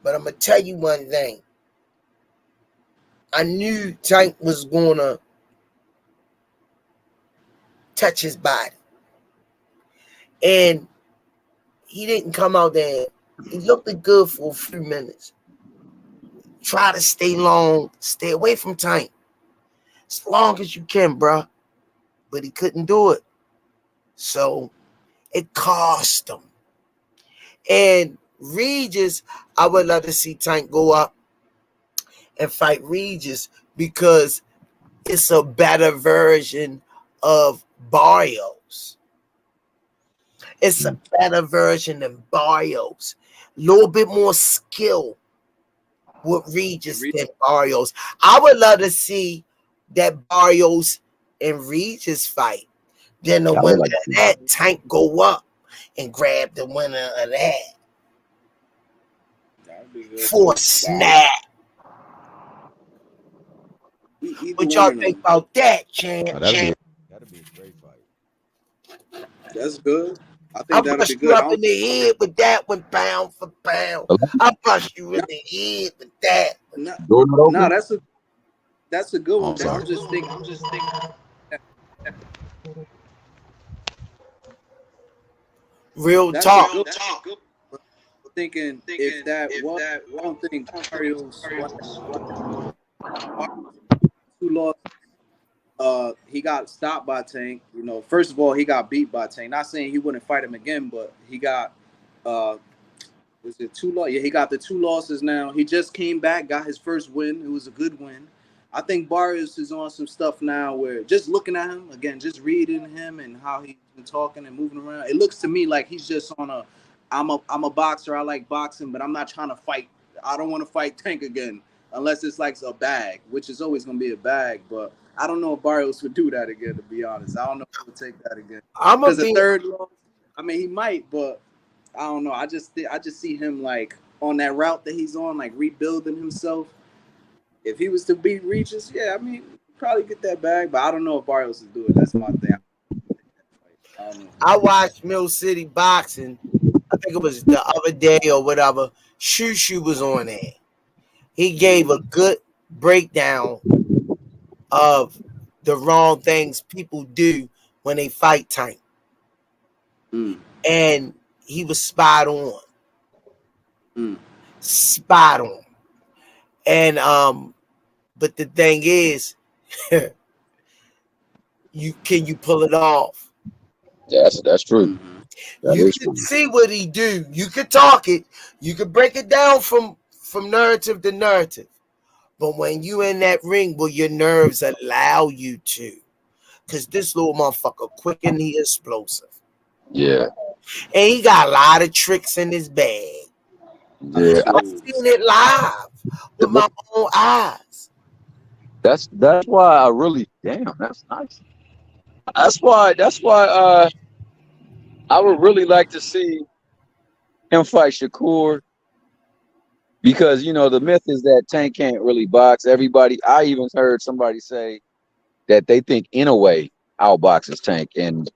But I'm going to tell you one thing. I knew Tank was going to touch his body. And he didn't come out there. He looked good for a few minutes. Try to stay long. Stay away from Tank. As long as you can, bro. But he couldn't do it. So it cost him. And Regis, I would love to see Tank go up and fight Regis because it's a better version of Barrios. It's a better version than Barrios. A little bit more skill with Regis than Barrios. I would love to see that Barrios and Regis fight. Then the winner of that, Tank go up and grab the winner of that for a snap. What y'all think about that, champ? Oh, that'd be a great fight. That's good. I think that'll be good. You up in the head with that one, pound for pound. I bust you in the head with that. No, that's a good one. I'm just thinking. Real talk. Thinking if that was, I don't think Mario's two losses. He got stopped by Tank. You know, first of all, he got beat by Tank. Not saying he wouldn't fight him again, but he got was it 2 losses? Yeah, he got the 2 losses now. He just came back, got his first win. It was a good win. I think Barrios is on some stuff now where just looking at him, again, just reading him and how he's been talking and moving around, it looks to me like he's just on a, I'm a boxer, I like boxing, but I'm not trying to fight. I don't want to fight Tank again unless it's like a bag, which is always going to be a bag, but I don't know if Barrios would do that again, to be honest. I don't know if he would take that again. Because the third loss, I mean, he might, but I don't know. I just see him like on that route that he's on, like rebuilding himself. If he was to beat Regis, yeah, I mean, probably get that bag, but I don't know if Barrios would do it. That's my thing. I watched Mill City Boxing. I think it was the other day or whatever. Shushu was on there. He gave a good breakdown of the wrong things people do when they fight Tank. And he was spot on. Spot on. And but the thing is, you pull it off? That's true. You can see what he do. You could talk it. You could break it down from narrative to narrative. But when you in that ring, will your nerves allow you to? Because this little motherfucker quick and he explosive. Yeah. And he got a lot of tricks in his bag. Yeah. I've seen it live with my own eyes. That's why I really that's nice. That's why I would really like to see him fight Shakur, because you know the myth is that Tank can't really box. Everybody, I even heard somebody say that they think Inoue outboxes Tank, and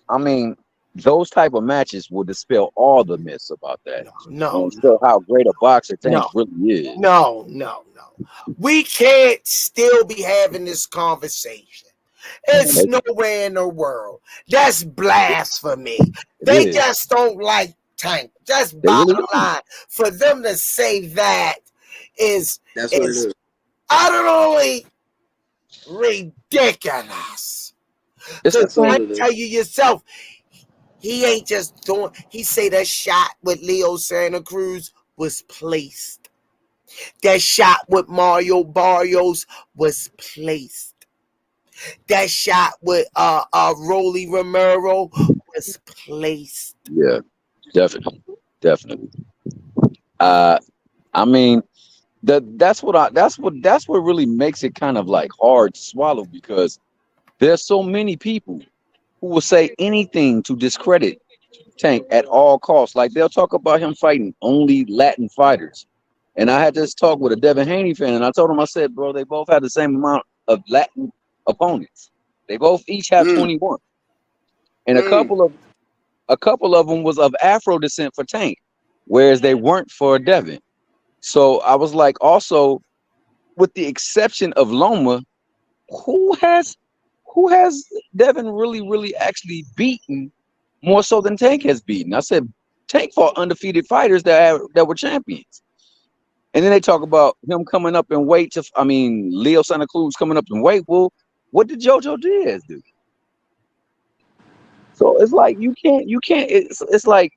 I mean those type of matches will dispel all the myths about that. No, show how great a boxer Tank really is. No. We can't still be having this conversation. It's nowhere in the world. That's blasphemy. They just don't like Tank. Just bottom line. For them to say that is utterly ridiculous. Because I tell you yourself, he ain't just doing. He say that shot with Leo Santa Cruz was placed. That shot with Mario Barrios was placed. That shot with Rolly Romero was placed. Yeah, definitely. I mean, that's what really makes it kind of like hard to swallow, because there's so many people who will say anything to discredit Tank at all costs. Like they'll talk about him fighting only Latin fighters. And I had this talk with a Devin Haney fan, and I told him, I said, bro, they both have the same amount of Latin opponents. They both each have 21, and a couple of them was of Afro descent for Tank, whereas they weren't for Devin. So I was like, also, with the exception of Loma, who has Devin really actually beaten more so than Tank has beaten? I said Tank fought undefeated fighters that were champions. And then they talk about him coming up in weight Leo Santa Cruz coming up in weight. Well, what did Jojo Diaz do? So it's like it's like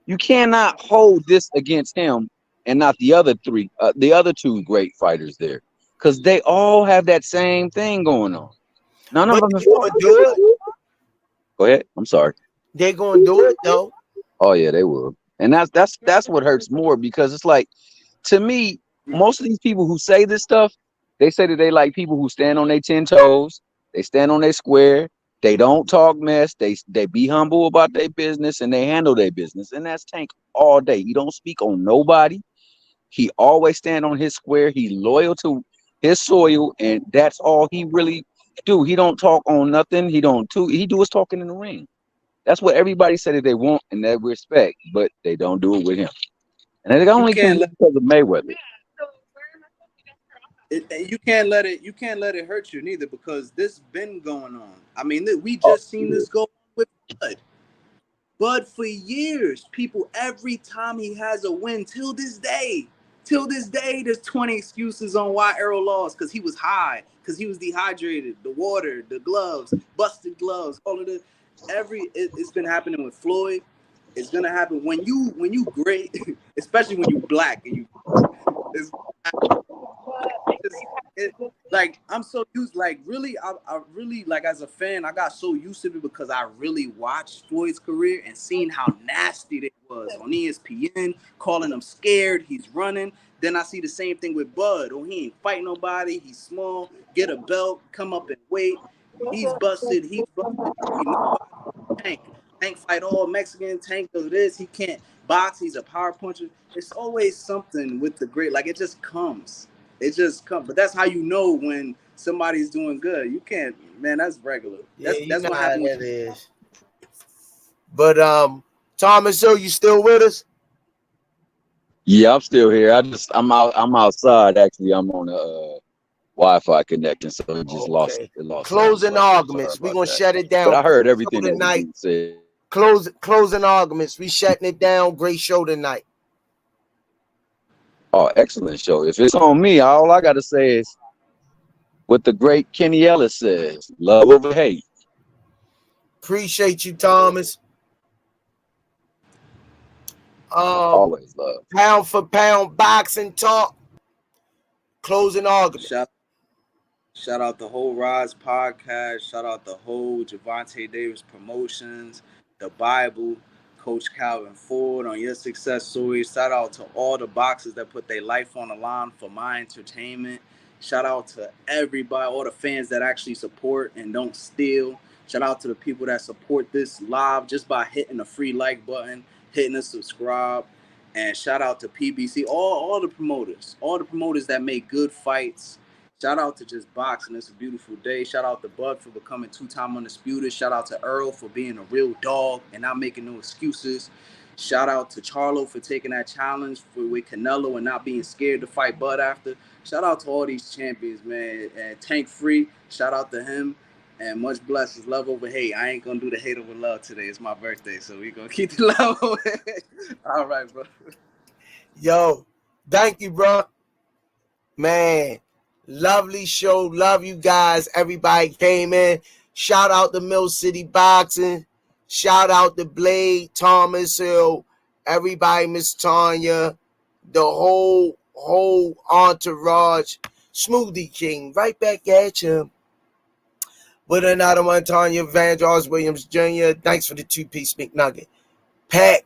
you cannot hold this against him and not the other two great fighters there. Because they all have that same thing going on. None of But them they're have gonna do it. Go ahead. I'm sorry. They're gonna do it though. Oh yeah, they will. And that's what hurts more, because it's like, to me, most of these people who say this stuff, they say that they like people who stand on their 10 toes, they stand on their square, they don't talk mess, they be humble about their business, and they handle their business. And that's Tank all day. He don't speak on nobody. He always stand on his square. He loyal to his soil, and that's all he really do. He don't talk on nothing. He do his talking in the ring. That's what everybody said that they want and they respect, but they don't do it with him. And it You only can can't be let because of Mayweather. you can't let it hurt you neither, because this been going on. I mean, we Oh, just seen this go on with Bud. Bud for years, people, every time he has a win till this day, there's 20 excuses on why Errol lost. Because he was high, because he was dehydrated, the water, the gloves, busted gloves, all of this. It's been happening with Floyd. It's gonna happen when you great, especially when you black and you. It's, like, I'm so used, like, really, I really, like, as a fan, I got so used to it because I really watched Floyd's career and seen how nasty it was on ESPN, calling him scared, he's running. Then I see the same thing with Bud. Oh, he ain't fight nobody, he's small, get a belt, come up and weight. He's busted. Tank fight all Mexican. Tank does this. He can't box. He's a power puncher. It's always something with the great. Like, it just comes. It just comes. But that's how you know when somebody's doing good. You can't, man. That's regular. Yeah, you That's know what how happened that with. is. But Thomas, so you still with us? yeah, I'm still here. I'm outside actually. I'm on a Wi-Fi connecting, so it just lost Okay. sound. Closing So sorry arguments. We're about gonna that. shut it But down. I heard Great show everything that was tonight. being said. Closing arguments. We shutting it down. Great show tonight. Oh, excellent show. If it's on me, all I gotta say is what the great Kenny Ellis says: love over hate. Appreciate you, Thomas. Always love. Pound for pound boxing talk. Closing argument. Shout out the whole Rize podcast. Shout out the whole Javante Davis Promotions, the Bible, Coach Calvin Ford on your success story. Shout out to all the boxers that put their life on the line for my entertainment. Shout out to everybody, all the fans that actually support and don't steal. Shout out to the people that support this live just by hitting the free like button, hitting the subscribe. And shout out to PBC, all the promoters that make good fights. Shout out to just boxing. It's a beautiful day. Shout out to Bud for becoming 2-time undisputed. Shout out to Earl for being a real dog and not making no excuses. Shout out to Charlo for taking that challenge with Canelo and not being scared to fight Bud after. Shout out to all these champions, man. And Tank Free, shout out to him. And much blessings, love over hate. I ain't gonna do the hate over love today. It's my birthday, so we gonna keep the love away. All right, bro. Yo, thank you, bro. Man, lovely show. Love you guys. Everybody came in. Shout out to Mill City Boxing. Shout out to Blade, Thomas Hill, everybody, Miss Tanya, the whole entourage. Smoothie King, right back at you. With another one, Tanya Vandross Williams Jr. Thanks for the 2-piece McNugget. Pack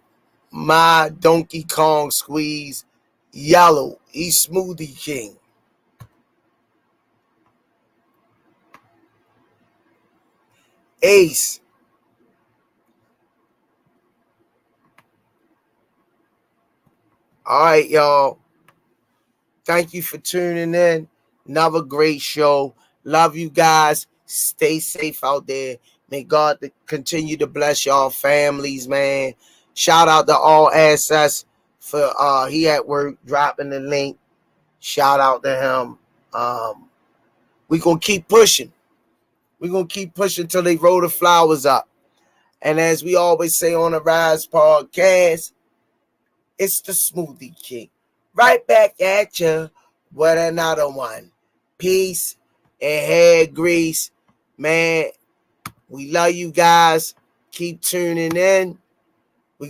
my Donkey Kong squeeze. Yellow, he's Smoothie King. Ace. All right, y'all. Thank you for tuning in. Another great show. Love you guys. Stay safe out there. May God continue to bless y'all families, man. Shout out to all access for he at work dropping the link. Shout out to him. We gonna keep pushing. We gonna keep pushing till they roll the flowers up. And as we always say on the Rize podcast, it's the Smoothie King. Right back at you with another one. Peace and hair grease. Man, we love you guys. Keep tuning in.